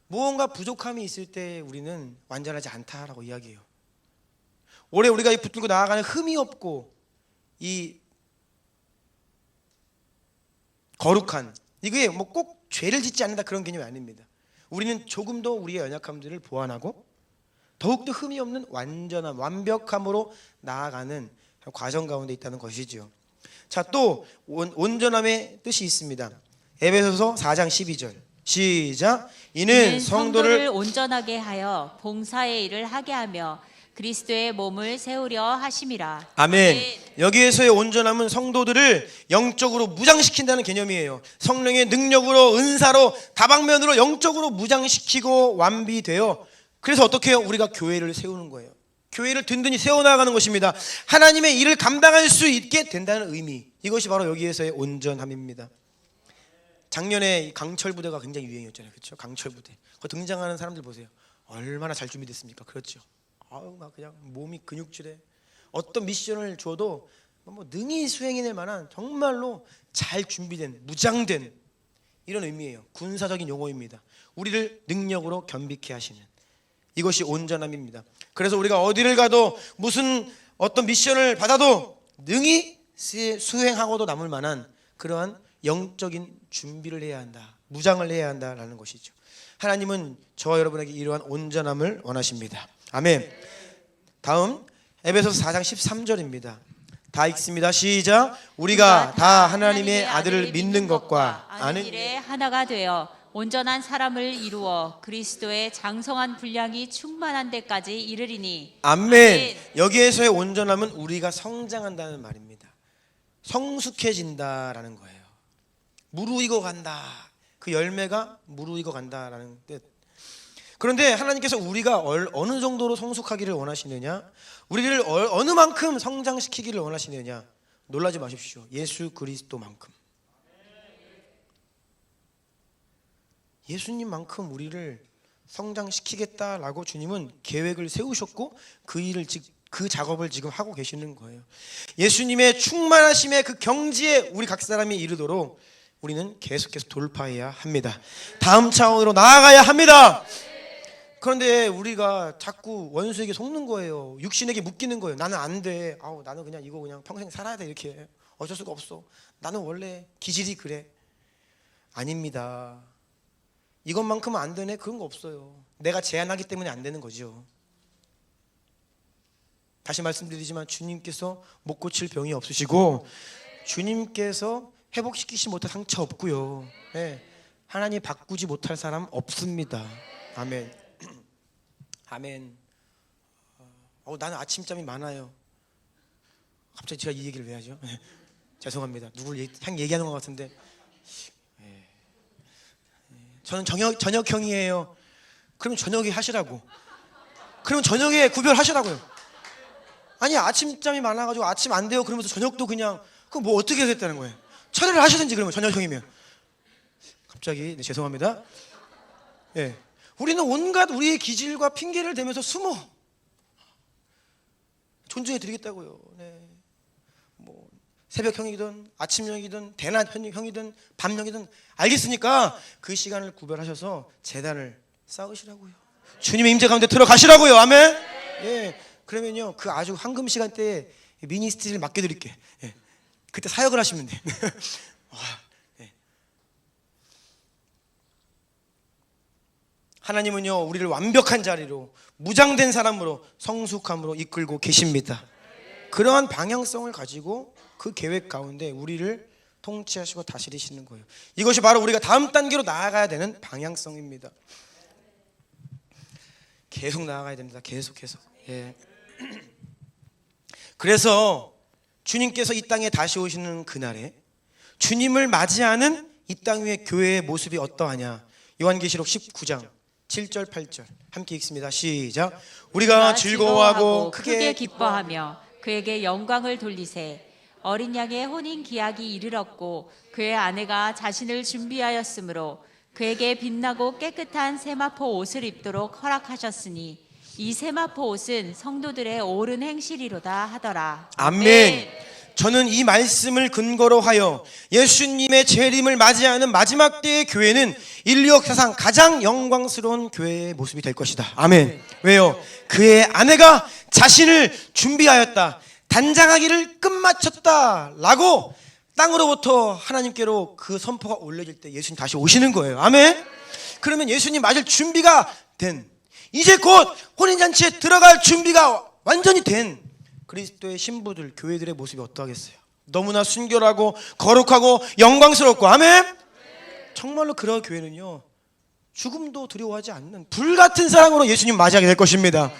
무언가 부족함이 있을 때 우리는 완전하지 않다라고 이야기해요. 올해 우리가 붙들고 나아가는 흠이 없고 이 거룩한, 이게 뭐 꼭 죄를 짓지 않는다 그런 개념이 아닙니다. 우리는 조금 더 우리의 연약함들을 보완하고 더욱더 흠이 없는 완전함, 완벽함으로 나아가는 과정 가운데 있다는 것이지요. 자, 또 온전함의 뜻이 있습니다. 에베소서 4장 12절 시작. 이는 성도를 온전하게 하여 봉사의 일을 하게 하며 그리스도의 몸을 세우려 하심이라. 아멘. 여기에서의 온전함은 성도들을 영적으로 무장시킨다는 개념이에요. 성령의 능력으로, 은사로, 다방면으로 영적으로 무장시키고 완비되어, 그래서 어떻게 해요? 우리가 교회를 세우는 거예요. 교회를 든든히 세워나가는 것입니다. 하나님의 일을 감당할 수 있게 된다는 의미, 이것이 바로 여기에서의 온전함입니다. 작년에 강철 부대가 굉장히 유행이었잖아요. 그렇죠? 강철 부대. 그 등장하는 사람들 보세요. 얼마나 잘 준비됐습니까? 그렇죠? 막 그냥 몸이 근육질에 어떤 미션을 줘도 뭐 능히 수행해낼 만한 정말로 잘 준비된, 무장된 이런 의미예요. 군사적인 용어입니다. 우리를 능력으로 겸비케 하시는, 이것이 온전함입니다. 그래서 우리가 어디를 가도 무슨 어떤 미션을 받아도 능히 수행하고도 남을 만한 그러한 영적인 준비를 해야 한다, 무장을 해야 한다라는 것이죠. 하나님은 저와 여러분에게 이러한 온전함을 원하십니다. 아멘. 다음 에베소서 4장 13절입니다. 다 읽습니다. 시작. 우리가 다 하나님의 아들을 믿는 것과 아는 일에 하나가 되어 온전한 사람을 이루어 그리스도의 장성한 분량이 충만한 데까지 이르리니. 아멘. 여기에서의 온전함은 우리가 성장한다는 말입니다. 성숙해진다라는 거예요. 무르익어 간다. 그 열매가 무르익어 간다라는 뜻. 그런데 하나님께서 우리가 어느 정도로 성숙하기를 원하시느냐, 우리를 어느 만큼 성장시키기를 원하시느냐, 놀라지 마십시오. 예수 그리스도만큼, 예수님만큼 우리를 성장시키겠다라고 주님은 계획을 세우셨고 그 작업을 지금 하고 계시는 거예요. 예수님의 충만하심의 그 경지에 우리 각 사람이 이르도록 우리는 계속해서 돌파해야 합니다. 다음 차원으로 나아가야 합니다. 그런데 우리가 자꾸 원수에게 속는 거예요. 육신에게 묶이는 거예요. 나는 안 돼. 나는 그냥 이거 그냥 평생 살아야 돼. 이렇게 어쩔 수가 없어. 나는 원래 기질이 그래. 아닙니다. 이것만큼은 안 되네, 그런 거 없어요. 내가 제한하기 때문에 안 되는 거죠. 다시 말씀드리지만 주님께서 못 고칠 병이 없으시고 주님께서 회복시키지 못할 상처 없고요. 네. 하나님 바꾸지 못할 사람 없습니다. 아멘. 아멘. 나는 아침잠이 많아요. 갑자기 제가 이 얘기를 왜 하죠? 죄송합니다. 누굴 향 얘기하는 것 같은데. 저는 저녁형이에요. 그럼 저녁에 하시라고. 그럼 저녁에 구별하시라고요. 아니 아침잠이 많아가지고 아침 안 돼요 그러면서 저녁도 그냥 그럼 뭐 어떻게 하겠다는 거예요. 처리를 하시든지. 그러면 저녁형이면 갑자기 죄송합니다. 우리는 온갖 우리의 기질과 핑계를 대면서 숨어. 존중해 드리겠다고요. 뭐 새벽형이든 아침형이든 대낮형이든 밤형이든 알겠으니까 그 시간을 구별하셔서 제단을 쌓으시라고요. 주님의 임재 가운데 들어가시라고요. 아멘. 그러면요 그 아주 황금 시간대에 미니스트리를 맡겨드릴게. 그때 사역을 하시면 돼. 하나님은요 우리를 완벽한 자리로 무장된 사람으로 성숙함으로 이끌고 계십니다. 그러한 방향성을 가지고 그 계획 가운데 우리를 통치하시고 다스리시는 거예요. 이것이 바로 우리가 다음 단계로 나아가야 되는 방향성입니다. 계속 나아가야 됩니다. 계속. 그래서 주님께서 이 땅에 다시 오시는 그날에 주님을 맞이하는 이 땅 위의 교회의 모습이 어떠하냐. 요한계시록 19장 7절 8절 함께 읽습니다. 시작. 우리가 즐거워하고 크게 기뻐하며 그에게 영광을 돌리세. 어린 양의 혼인 기약이 이르렀고 그의 아내가 자신을 준비하였으므로 그에게 빛나고 깨끗한 세마포 옷을 입도록 허락하셨으니 이 세마포 옷은 성도들의 옳은 행실이로다 하더라. 아멘. 저는 이 말씀을 근거로 하여 예수님의 재림을 맞이하는 마지막 때의 교회는 인류 역사상 가장 영광스러운 교회의 모습이 될 것이다. 아멘. 왜요? 그의 아내가 자신을 준비하였다, 단장하기를 끝마쳤다 라고 땅으로부터 하나님께로 그 선포가 올려질 때 예수님 다시 오시는 거예요. 아멘. 그러면 예수님 맞을 준비가 된, 이제 곧 혼인잔치에 들어갈 준비가 완전히 된 그리스도의 신부들, 교회들의 모습이 어떠하겠어요? 너무나 순결하고 거룩하고 영광스럽고. 아멘. 정말로 그런 교회는요 죽음도 두려워하지 않는 불같은 사랑으로 예수님 맞이하게 될 것입니다.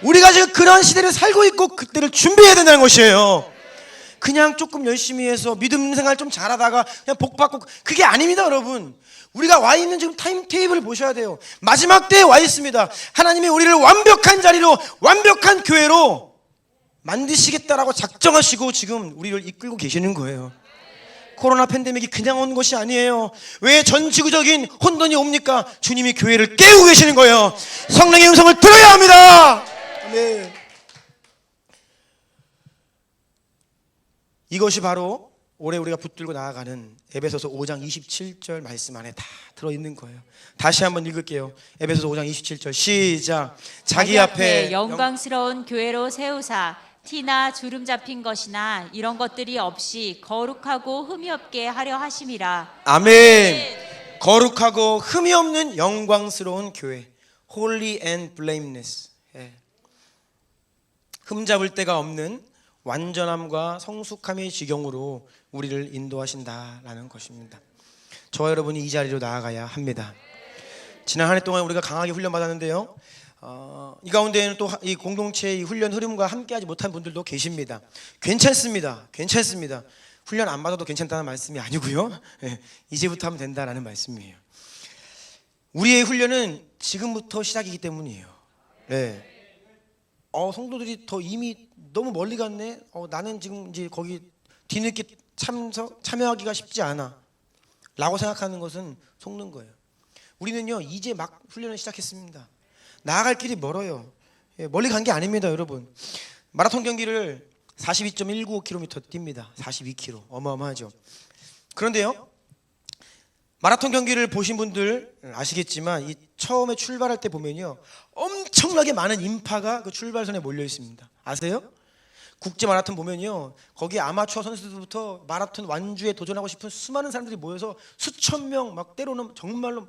우리가 지금 그런 시대를 살고 있고 그때를 준비해야 된다는 것이에요. 그냥 조금 열심히 해서 믿음 생활 좀 잘하다가 그냥 복 받고, 그게 아닙니다. 여러분, 우리가 와 있는 지금 타임테이블을 보셔야 돼요. 마지막 때에 와 있습니다. 하나님이 우리를 완벽한 자리로, 완벽한 교회로 만드시겠다라고 작정하시고 지금 우리를 이끌고 계시는 거예요. 코로나 팬데믹이 그냥 온 것이 아니에요. 왜 전 지구적인 혼돈이 옵니까? 주님이 교회를 깨우고 계시는 거예요. 성령의 음성을 들어야 합니다. 네. 이것이 바로 올해 우리가 붙들고 나아가는 에베소서 5장 27절 말씀 안에 다 들어있는 거예요. 다시 한번 읽을게요. 에베소서 5장 27절 시작. 자기 앞에 영광스러운 교회로 세우사 티나 주름 잡힌 것이나 이런 것들이 없이 거룩하고 흠이 없게 하려 하심이라. 아멘. 거룩하고 흠이 없는 영광스러운 교회, Holy and blameless. 흠 잡을 데가 없는 완전함과 성숙함의 지경으로 우리를 인도하신다라는 것입니다. 저와 여러분이 이 자리로 나아가야 합니다. 지난 한 해 동안 우리가 강하게 훈련받았는데요, 이 가운데에는 또 이 공동체의 훈련 흐름과 함께하지 못한 분들도 계십니다. 괜찮습니다. 훈련 안 받아도 괜찮다는 말씀이 아니고요, 이제부터 하면 된다라는 말씀이에요. 우리의 훈련은 지금부터 시작이기 때문이에요. 네. 성도들이 더 이미 너무 멀리 갔네. 나는 지금 이제 거기 뒤늦게 참여하기가 쉽지 않아. 라고 생각하는 것은 속는 거예요. 우리는요, 이제 막 훈련을 시작했습니다. 나아갈 길이 멀어요. 멀리 간 게 아닙니다, 여러분. 마라톤 경기를 42.195km 뜁니다. 42km. 어마어마하죠. 그런데요, 마라톤 경기를 보신 분들 아시겠지만 이 처음에 출발할 때 보면요, 엄청나게 많은 인파가 그 출발선에 몰려 있습니다. 아세요? 국제 마라톤 보면요, 거기 아마추어 선수들부터 마라톤 완주에 도전하고 싶은 수많은 사람들이 모여서 수천 명, 막 때로는 정말로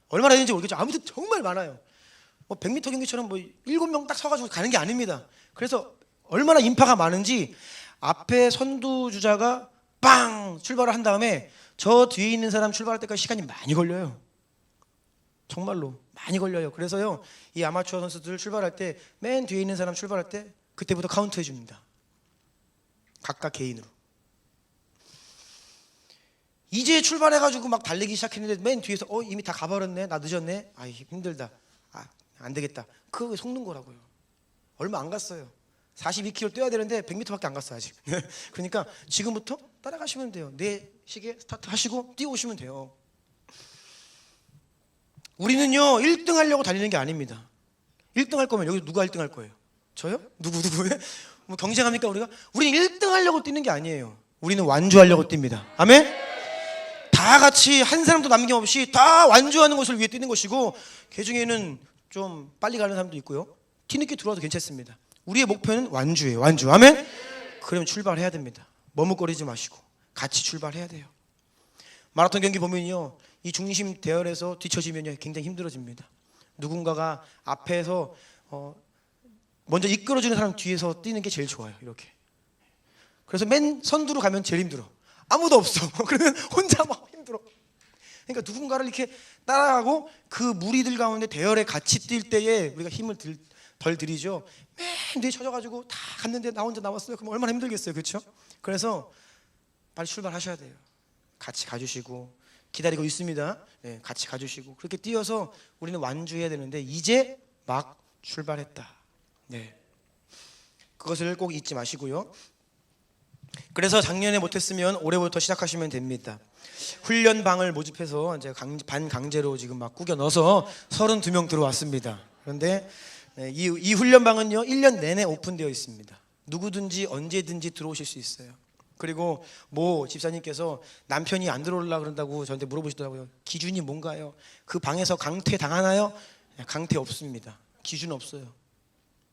얼마나 되는지 모르겠죠. 아무튼 정말 많아요. 100m 경기처럼 7명 딱 서가지고 가는 게 아닙니다. 그래서 얼마나 인파가 많은지 앞에 선두주자가 빵 출발을 한 다음에 저 뒤에 있는 사람 출발할 때까지 시간이 많이 걸려요. 정말로 많이 걸려요. 그래서요, 이 아마추어 선수들 출발할 때 맨 뒤에 있는 사람 출발할 때 그때부터 카운트 해줍니다. 각각 개인으로. 이제 출발해가지고 막 달리기 시작했는데 맨 뒤에서 이미 다 가버렸네, 나 늦었네, 힘들다, 안 되겠다. 그거 속는 거라고요. 얼마 안 갔어요. 42km 뛰어야 되는데 100m밖에 안 갔어 아직. 그러니까 지금부터 따라가시면 돼요. 내 시계 스타트 하시고 뛰어오시면 돼요. 우리는요, 1등 하려고 달리는 게 아닙니다. 1등 할 거면 여기 누가 1등 할 거예요? 저요? 누구? 뭐 경쟁합니까 우리가? 우리는 1등 하려고 뛰는 게 아니에요. 우리는 완주하려고 뜁니다. 아멘? 다 같이 한 사람도 남김없이 다 완주하는 것을 위해 뛰는 것이고, 그 중에는 좀 빨리 가는 사람도 있고요, 뒤늦게 들어와도 괜찮습니다. 우리의 목표는 완주예요. 완주. 아멘? 그러면 출발해야 됩니다. 머뭇거리지 마시고 같이 출발해야 돼요. 마라톤 경기 보면요, 이 중심 대열에서 뒤처지면 굉장히 힘들어집니다. 누군가가 앞에서 먼저 이끌어주는 사람 뒤에서 뛰는 게 제일 좋아요. 이렇게. 그래서 맨 선두로 가면 제일 힘들어. 아무도 없어. 그러면 혼자 막 힘들어. 그러니까 누군가를 이렇게 따라가고 그 무리들 가운데 대열에 같이 뛸 때에 우리가 힘을 덜 들이죠. 맨 뒤에 쳐져가지고 다 갔는데 나 혼자 남았어요. 그럼 얼마나 힘들겠어요, 그렇죠? 그래서 빨리 출발하셔야 돼요. 같이 가주시고 기다리고 있습니다. 네, 같이 가주시고 그렇게 뛰어서 우리는 완주해야 되는데 이제 막 출발했다. 네, 그것을 꼭 잊지 마시고요. 그래서 작년에 못했으면 올해부터 시작하시면 됩니다. 훈련방을 모집해서 이제 반강제로 지금 막 꾸겨 넣어서 32명 들어왔습니다. 그런데 이 훈련방은요, 1년 내내 오픈되어 있습니다. 누구든지 언제든지 들어오실 수 있어요. 그리고 뭐 집사님께서 남편이 안 들어오려고 그런다고 저한테 물어보시더라고요. 기준이 뭔가요? 그 방에서 강퇴 당하나요? 강퇴 없습니다. 기준 없어요.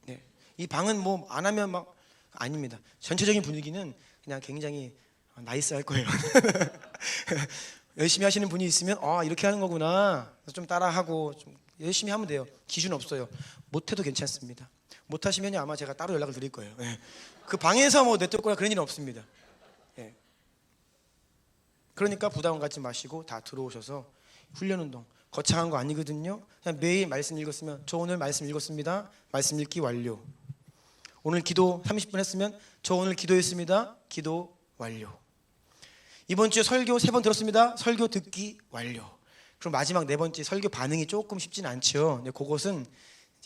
네. 이 방은 뭐 안 하면 막 아닙니다. 전체적인 분위기는 그냥 굉장히 나이스할 거예요. 열심히 하시는 분이 있으면 이렇게 하는 거구나, 좀 따라하고 좀 열심히 하면 돼요. 기준 없어요. 못해도 괜찮습니다. 못하시면 아마 제가 따로 연락을 드릴 거예요. 네. 그 방에서 뭐 내쫓거나 그런 일은 없습니다. 네. 그러니까 부담 갖지 마시고 다 들어오셔서 훈련 운동 거창한 거 아니거든요. 그냥 매일 말씀 읽었으면 저 오늘 말씀 읽었습니다. 말씀 읽기 완료. 오늘 기도 30분 했으면 저 오늘 기도했습니다. 기도 완료. 이번 주에 설교 3번 들었습니다. 설교 듣기 완료. 그럼 마지막 4번째 설교 반응이 조금 쉽지는 않죠. 근데 그것은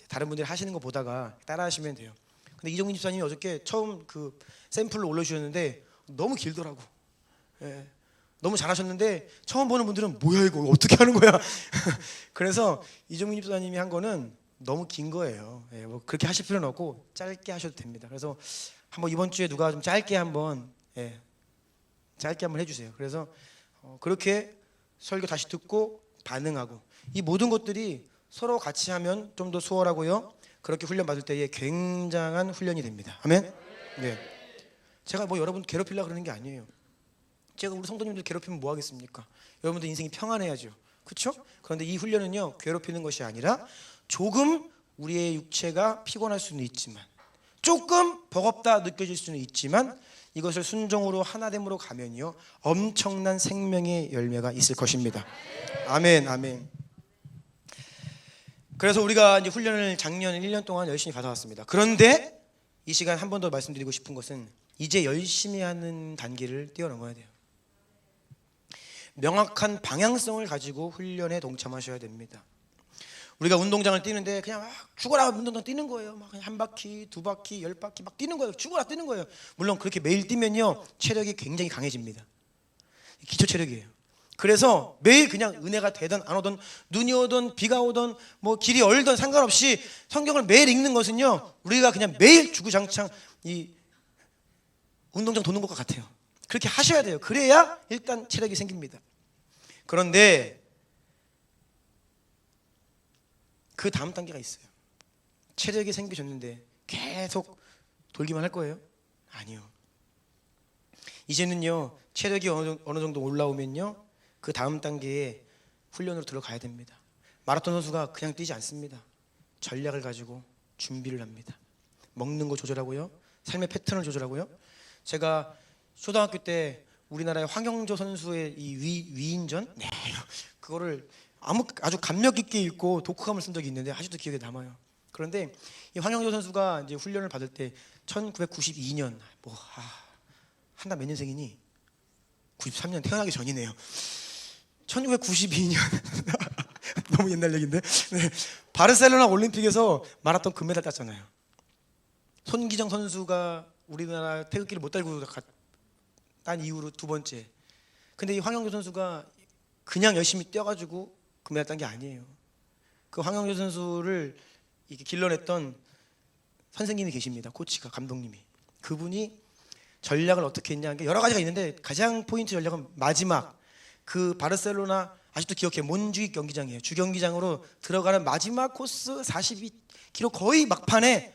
다른 분들이 하시는 거 보다가 따라하시면 돼요. 근데 이종민 집사님이 어저께 처음 그 샘플을 올려주셨는데 너무 길더라고. 예. 너무 잘하셨는데 처음 보는 분들은 뭐야 이거 어떻게 하는 거야? 그래서 이종민 집사님이 한 거는 너무 긴 거예요. 예, 뭐 그렇게 하실 필요는 없고 짧게 하셔도 됩니다. 그래서 한번 이번 주에 누가 좀 짧게 한번 해주세요. 그래서 그렇게 설교 다시 듣고 반응하고 이 모든 것들이 서로 같이 하면 좀 더 수월하고요. 그렇게 훈련 받을 때에 굉장한 훈련이 됩니다. 아멘. 네. 제가 뭐 여러분 괴롭히려고 그러는 게 아니에요. 제가 우리 성도님들 괴롭히면 뭐 하겠습니까? 여러분들 인생이 평안해야죠. 그렇죠? 그런데 이 훈련은요, 괴롭히는 것이 아니라 조금 우리의 육체가 피곤할 수는 있지만, 조금 버겁다 느껴질 수는 있지만, 이것을 순종으로 하나됨으로 가면요, 엄청난 생명의 열매가 있을 것입니다. 아멘, 아멘. 그래서 우리가 이제 훈련을 작년 1년 동안 열심히 받아왔습니다. 그런데 이 시간 한 번 더 말씀드리고 싶은 것은 이제 열심히 하는 단계를 뛰어넘어야 돼요. 명확한 방향성을 가지고 훈련에 동참하셔야 됩니다. 우리가 운동장을 뛰는데 그냥 막 죽어라 운동장 뛰는 거예요. 막 그냥 한 바퀴, 두 바퀴, 10바퀴 막 뛰는 거예요. 죽어라 뛰는 거예요. 물론 그렇게 매일 뛰면요 체력이 굉장히 강해집니다. 기초 체력이에요. 그래서 매일 그냥 은혜가 되든 안 오든 눈이 오든 비가 오든 뭐 길이 얼든 상관없이 성경을 매일 읽는 것은요 우리가 그냥 매일 주구장창 이 운동장 도는 것과 같아요. 그렇게 하셔야 돼요. 그래야 일단 체력이 생깁니다. 그런데 그 다음 단계가 있어요. 체력이 생기셨는데 계속 돌기만 할 거예요? 아니요. 이제는요 체력이 어느 정도 올라오면요 그 다음 단계에 훈련으로 들어가야 됩니다. 마라톤 선수가 그냥 뛰지 않습니다. 전략을 가지고 준비를 합니다. 먹는 거 조절하고요, 삶의 패턴을 조절하고요. 제가 초등학교 때 우리나라의 황영조 선수의 이 위인전, 네, 그거를 아주 감명 깊게 읽고 독후감을 쓴 적이 있는데 아직도 기억에 남아요. 그런데 이 황영조 선수가 이제 훈련을 받을 때 1992년 한나 몇 년생이니? 93년 태어나기 전이네요. 1992년 너무 옛날 얘기인데 네. 바르셀로나 올림픽에서 마라톤 금메달 땄잖아요. 손기정 선수가 우리나라 태극기를 못 달고 딴 이후로 두 번째. 근데 이 황영조 선수가 그냥 열심히 뛰어가지고 금메달 딴 게 아니에요. 그 황영조 선수를 이렇게 길러냈던 선생님이 계십니다. 코치가, 감독님이. 그분이 전략을 어떻게 했냐, 여러 가지가 있는데 가장 포인트 전략은 마지막 그 바르셀로나 아직도 기억해요. 몬주익 경기장이에요. 주경기장으로 들어가는 마지막 코스 42km 거의 막판에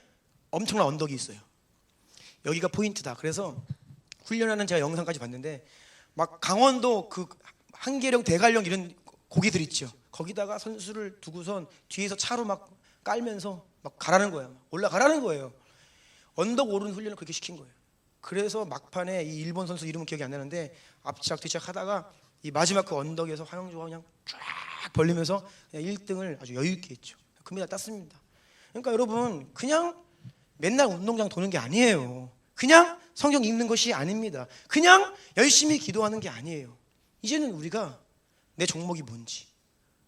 엄청난 언덕이 있어요. 여기가 포인트다. 그래서 훈련하는 제가 영상까지 봤는데 막 강원도 그 한계령, 대관령 이런 고기들 있죠. 거기다가 선수를 두고선 뒤에서 차로 막 깔면서 막 가라는 거예요. 올라가라는 거예요. 언덕 오르는 훈련을 그렇게 시킨 거예요. 그래서 막판에 이 일본 선수 이름은 기억이 안 나는데 앞치락 뒤치락 하다가 이 마지막 그 언덕에서 황영조가 그냥 쫙 벌리면서 그냥 1등을 아주 여유 있게 했죠. 금메달 땄습니다. 그러니까 여러분 그냥 맨날 운동장 도는 게 아니에요. 그냥 성경 읽는 것이 아닙니다. 그냥 열심히 기도하는 게 아니에요. 이제는 우리가 내 종목이 뭔지,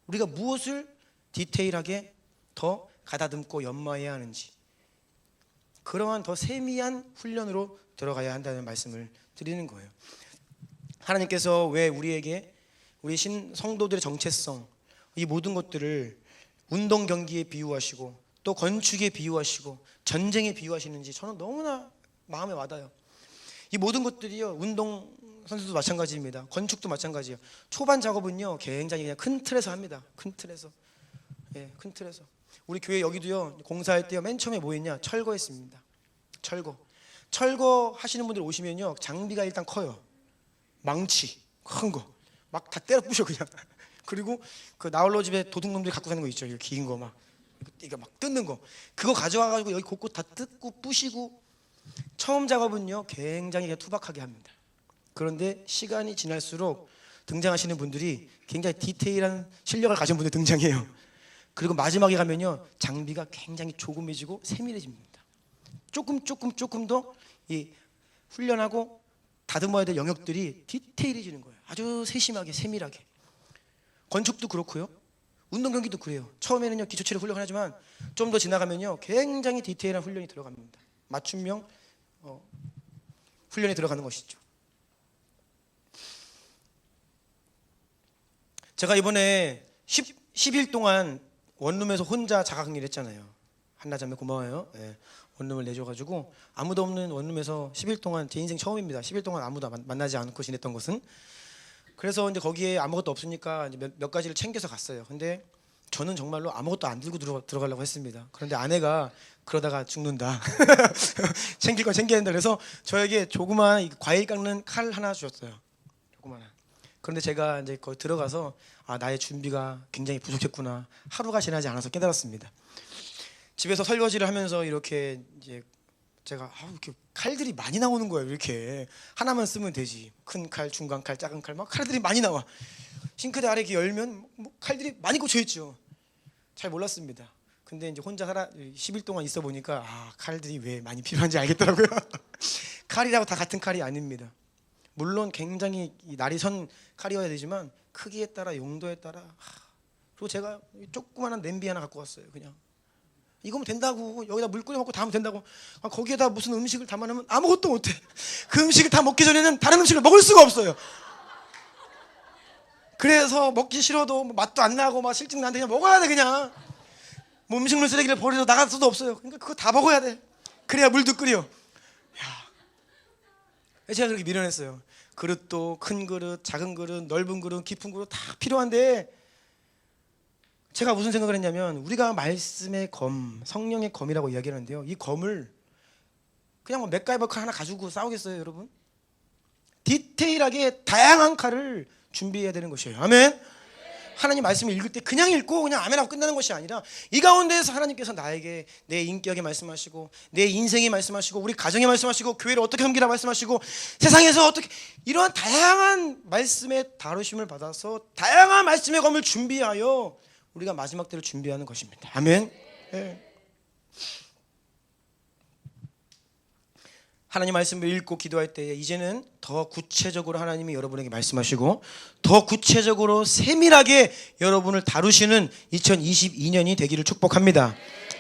우리가 무엇을 디테일하게 더 가다듬고 연마해야 하는지, 그러한 더 세미한 훈련으로 들어가야 한다는 말씀을 드리는 거예요. 하나님께서 왜 우리에게 우리 성도들의 정체성, 이 모든 것들을 운동 경기에 비유하시고 또 건축에 비유하시고 전쟁에 비유하시는지 저는 너무나 마음에 와닿아요. 이 모든 것들이요, 운동 선수도 마찬가지입니다. 건축도 마찬가지예요. 초반 작업은요 굉장히 그냥 큰 틀에서 합니다. 큰 틀에서. 예, 큰 틀에서. 우리 교회 여기도요 공사할 때요 맨 처음에 뭐 했냐? 철거했습니다. 철거 하시는 분들 오시면요 장비가 일단 커요. 망치 큰 거 막 다 때려 부셔 그냥. 그리고 그 나홀로 집에 도둑놈들이 갖고 사는 거 있죠. 긴 거 막 이거 막 뜯는 거, 그거 가져와가지고 여기 곳곳 다 뜯고 부시고. 처음 작업은요 굉장히 그냥 투박하게 합니다. 그런데 시간이 지날수록 등장하시는 분들이 굉장히 디테일한 실력을 가진 분들이 등장해요. 그리고 마지막에 가면요 장비가 굉장히 조금해지고 세밀해집니다. 조금 더 이 훈련하고 다듬어야 될 영역들이 디테일해지는 거예요. 아주 세심하게 세밀하게. 건축도 그렇고요, 운동 경기도 그래요. 처음에는요 기초 체력 훈련을 하지만 좀 더 지나가면요 굉장히 디테일한 훈련이 들어갑니다. 맞춤형 훈련이 들어가는 것이죠. 제가 이번에 10일 동안 원룸에서 혼자 자가격리를 했잖아요. 한나자매 고마워요. 예, 원룸을 내줘가지고 아무도 없는 원룸에서 10일 동안, 제 인생 처음입니다. 10일 동안 아무도 만나지 않고 지냈던 것은. 그래서 이제 거기에 아무것도 없으니까 이제 몇 가지를 챙겨서 갔어요. 근데 저는 정말로 아무것도 안 들고 들어가려고 했습니다. 그런데 아내가 그러다가 죽는다. 챙길 건 챙겨야 된다. 그래서 저에게 조그만 과일 깎는 칼 하나 주셨어요. 조그마한. 그런데 제가 이제 거기 들어가서 나의 준비가 굉장히 부족했구나. 하루가 지나지 않아서 깨달았습니다. 집에서 설거지를 하면서 이렇게 이제 제가 이렇게 칼들이 많이 나오는 거예요. 이렇게 하나만 쓰면 되지. 큰 칼, 중간 칼, 작은 칼, 막 칼들이 많이 나와. 싱크대 아래 이렇게 열면 뭐 칼들이 많이 꽂혀 있죠. 잘 몰랐습니다. 근데 이제 혼자 10일 동안 있어 보니까 칼들이 왜 많이 필요한지 알겠더라고요. 칼이라고 다 같은 칼이 아닙니다. 물론 굉장히 날이 선 칼이어야 되지만 크기에 따라 용도에 따라 또 제가 조그마한 냄비 하나 갖고 왔어요. 그냥 이거면 된다고, 여기다 물 끓여 먹고 다 하면 된다고. 거기에다 무슨 음식을 담아놓으면 아무것도 못해. 그 음식을 다 먹기 전에는 다른 음식을 먹을 수가 없어요. 그래서 먹기 싫어도 맛도 안 나고 막 실증 나는데 그냥 먹어야 돼. 그냥 뭐 음식물 쓰레기를 버리러 나갈 수도 없어요. 그러니까 그거 다 먹어야 돼. 그래야 물도 끓여. 야, 제가 그렇게 밀어냈어요. 그릇도 큰 그릇, 작은 그릇, 넓은 그릇, 깊은 그릇 다 필요한데, 제가 무슨 생각을 했냐면, 우리가 말씀의 검, 성령의 검이라고 이야기하는데요, 이 검을 그냥 뭐 맥가이버 칼 하나 가지고 싸우겠어요, 여러분? 디테일하게 다양한 칼을 준비해야 되는 것이에요. 아멘. 하나님 말씀을 읽을 때 그냥 읽고 그냥 아멘하고 끝나는 것이 아니라, 이 가운데에서 하나님께서 나에게 내 인격에 말씀하시고, 내 인생에 말씀하시고, 우리 가정에 말씀하시고, 교회를 어떻게 섬기라 말씀하시고, 세상에서 어떻게, 이러한 다양한 말씀의 다루심을 받아서 다양한 말씀의 검을 준비하여 우리가 마지막 때를 준비하는 것입니다. 아멘. 네. 하나님 말씀을 읽고 기도할 때에 이제는 더 구체적으로 하나님이 여러분에게 말씀하시고, 더 구체적으로 세밀하게 여러분을 다루시는 2022년이 되기를 축복합니다.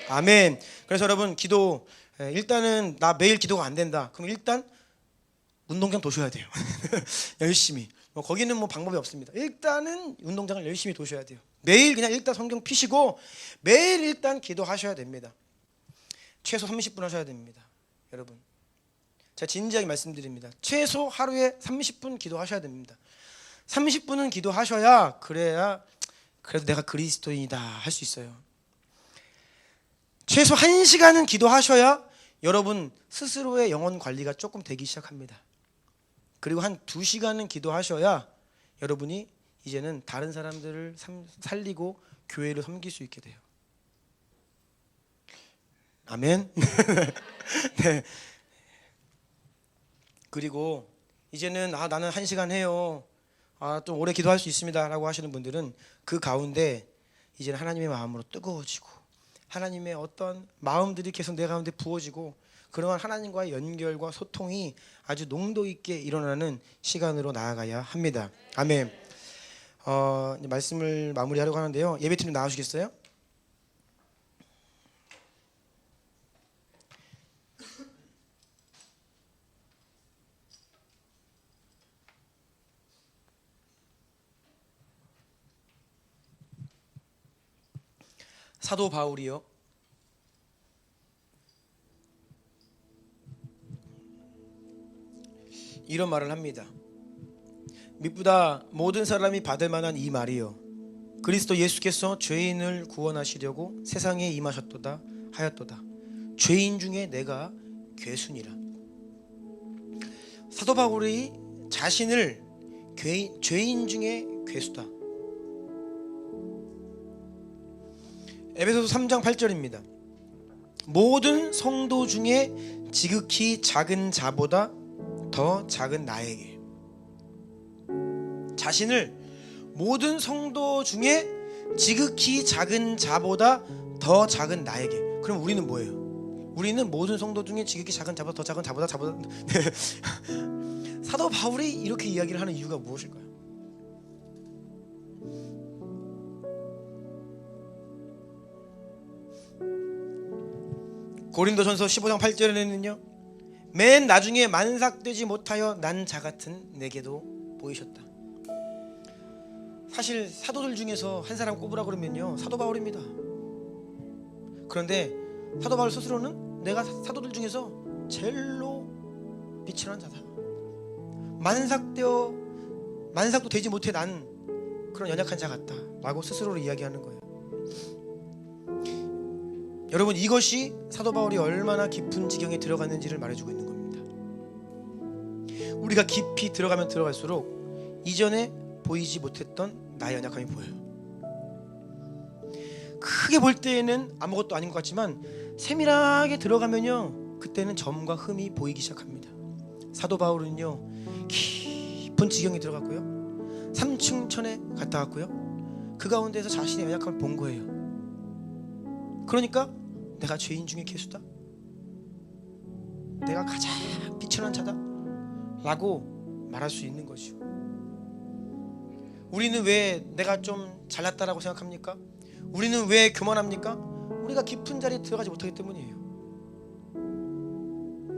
아멘. 그래서 여러분, 기도, 일단은 나 매일 기도가 안 된다, 그럼 일단 운동장 도셔야 돼요. 열심히. 거기는 뭐 방법이 없습니다. 일단은 운동장을 열심히 도셔야 돼요. 매일 그냥 일단 성경 피시고 매일 일단 기도하셔야 됩니다. 최소 30분 하셔야 됩니다. 여러분, 제가 진지하게 말씀드립니다. 최소 하루에 30분 기도하셔야 됩니다. 30분은 기도하셔야, 그래야 그래도 내가 그리스도인이다 할 수 있어요. 최소 1시간은 기도하셔야 여러분 스스로의 영혼 관리가 조금 되기 시작합니다. 그리고 한 2시간은 기도하셔야 여러분이 이제는 다른 사람들을 살리고 교회를 섬길 수 있게 돼요. 아멘. 네. 그리고 이제는 나는 1시간 해요, 좀 오래 기도할 수 있습니다 라고 하시는 분들은 그 가운데 이제는 하나님의 마음으로 뜨거워지고, 하나님의 어떤 마음들이 계속 내 가운데 부어지고, 그러한 하나님과의 연결과 소통이 아주 농도 있게 일어나는 시간으로 나아가야 합니다. 아멘. 이제 말씀을 마무리하려고 하는데요, 예배팀 나와주시겠어요? 사도 바울이요, 이런 말을 합니다. 미쁘다 모든 사람이 받을 만한 이 말이요, 그리스도 예수께서 죄인을 구원하시려고 세상에 임하셨도다 하였도다. 죄인 중에 내가 괴순이라. 사도 바울이 자신을 죄인 중에 괴수다. 에베소서 3장 8절입니다. 모든 성도 중에 지극히 작은 자보다 더 작은 나에게. 자신을 모든 성도 중에 지극히 작은 자보다 더 작은 나에게. 그럼 우리는 뭐예요? 우리는 모든 성도 중에 지극히 작은 자보다 더 작은 자보다 사도 바울이 이렇게 이야기를 하는 이유가 무엇일까요? 고린도전서 15장 8절에는요, 맨 나중에 만삭되지 못하여 난 자 같은 내게도 보이셨다. 사실 사도들 중에서 한 사람 꼽으라 그러면요, 사도 바울입니다. 그런데 사도 바울 스스로는 내가 사도들 중에서 제일로 비천한 자다, 만삭도 되지 못해 난 그런 연약한 자 같다 라고 스스로를 이야기하는 거예요. 여러분, 이것이 사도 바울이 얼마나 깊은 지경에 들어갔는지를 말해주고 있는 겁니다. 우리가 깊이 들어가면 들어갈수록 이전에 보이지 못했던 나의 연약함이 보여요. 크게 볼 때에는 아무것도 아닌 것 같지만 세밀하게 들어가면요, 그때는 점과 흠이 보이기 시작합니다. 사도 바울은요, 깊은 지경에 들어갔고요, 삼층천에 갔다 왔고요, 그 가운데서 자신의 연약함을 본 거예요. 그러니까 내가 죄인 중에 괴수다, 내가 가장 비천한 자다 라고 말할 수 있는 거죠. 우리는 왜 내가 좀 잘났다라고 생각합니까? 우리는 왜 교만합니까? 우리가 깊은 자리에 들어가지 못하기 때문이에요.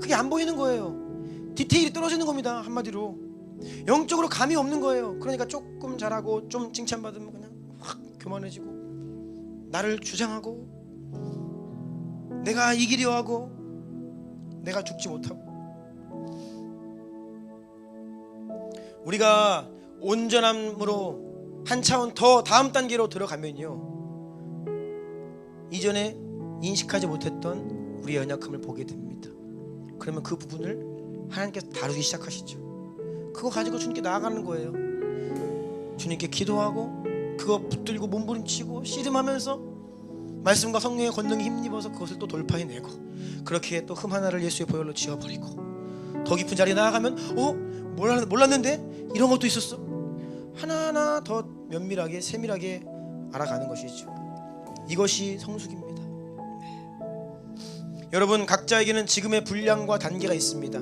그게 안 보이는 거예요. 디테일이 떨어지는 겁니다. 한마디로 영적으로 감이 없는 거예요. 그러니까 조금 잘하고 좀 칭찬받으면 그냥 확 교만해지고, 나를 주장하고, 내가 이기려 하고, 내가 죽지 못하고. 우리가 온전함으로 한 차원 더 다음 단계로 들어가면요, 이전에 인식하지 못했던 우리의 연약함을 보게 됩니다. 그러면 그 부분을 하나님께서 다루기 시작하시죠. 그거 가지고 주님께 나아가는 거예요. 주님께 기도하고, 그거 붙들고 몸부림치고 씨름하면서 말씀과 성령의 권능에 힘입어서 그것을 또 돌파해내고, 그렇게 또 흠 하나를 예수의 보혈로 지워버리고, 더 깊은 자리에 나아가면 몰랐는데 이런 것도 있었어. 하나하나 더 면밀하게 세밀하게 알아가는 것이죠. 이것이 성숙입니다. 여러분, 각자에게는 지금의 분량과 단계가 있습니다.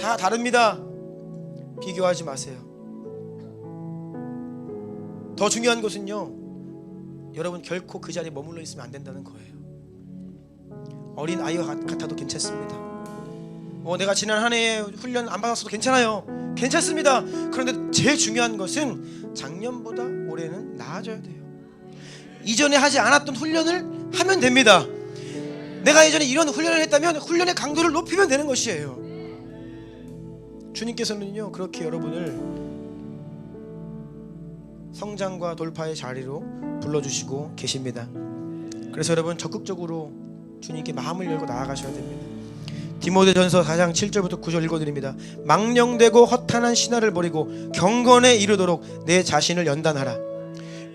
다 다릅니다. 비교하지 마세요. 더 중요한 것은요, 여러분 결코 그 자리에 머물러 있으면 안 된다는 거예요. 어린 아이와 같아도 괜찮습니다. 내가 지난 한 해에 훈련 안 받았어도 괜찮아요. 괜찮습니다. 그런데 제일 중요한 것은 작년보다 올해는 나아져야 돼요. 이전에 하지 않았던 훈련을 하면 됩니다. 내가 예전에 이런 훈련을 했다면 훈련의 강도를 높이면 되는 것이에요. 주님께서는요, 그렇게 여러분을 성장과 돌파의 자리로 불러주시고 계십니다. 그래서 여러분 적극적으로 주님께 마음을 열고 나아가셔야 됩니다. 디모데전서 4장 7절부터 9절 읽어드립니다. 망령되고 허탄한 신화를 버리고 경건에 이르도록 내 자신을 연단하라.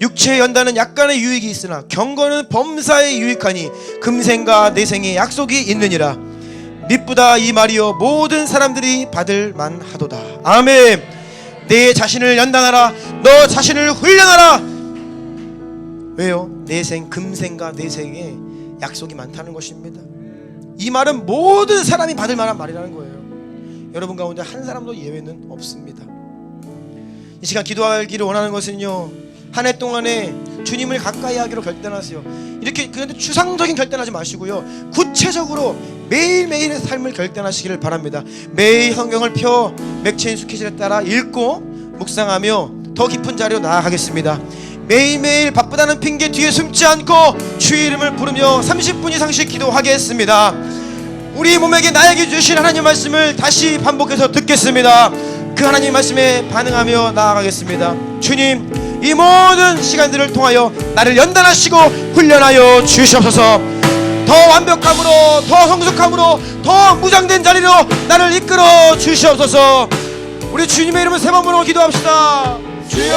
육체의 연단은 약간의 유익이 있으나 경건은 범사에 유익하니 금생과 내생에 약속이 있느니라. 미쁘다 이 말이여 모든 사람들이 받을 만하도다. 아멘. 내 자신을 연단하라. 너 자신을 훈련하라. 왜요? 내생, 금생과 내생에 약속이 많다는 것입니다. 이 말은 모든 사람이 받을 만한 말이라는 거예요. 여러분 가운데 한 사람도 예외는 없습니다. 이 시간 기도하기를 원하는 것은요, 한 해 동안에 주님을 가까이 하기로 결단하세요. 이렇게 그런데 추상적인 결단하지 마시고요, 구체적으로 매일매일의 삶을 결단하시기를 바랍니다. 매일 성경을 펴 맥체인 스케줄에 따라 읽고 묵상하며 더 깊은 자리로 나아가겠습니다. 매일매일 바쁘다는 핑계 뒤에 숨지 않고 주의 이름을 부르며 30분 이상씩 기도하겠습니다. 우리 몸에게 나에게 주신 하나님 말씀을 다시 반복해서 듣겠습니다. 그 하나님 말씀에 반응하며 나아가겠습니다. 주님, 이 모든 시간들을 통하여 나를 연단하시고 훈련하여 주시옵소서. 더 완벽함으로, 더 성숙함으로, 더 무장된 자리로 나를 이끌어 주시옵소서. 우리 주님의 이름을 세 번 부르고 기도합시다. 주여,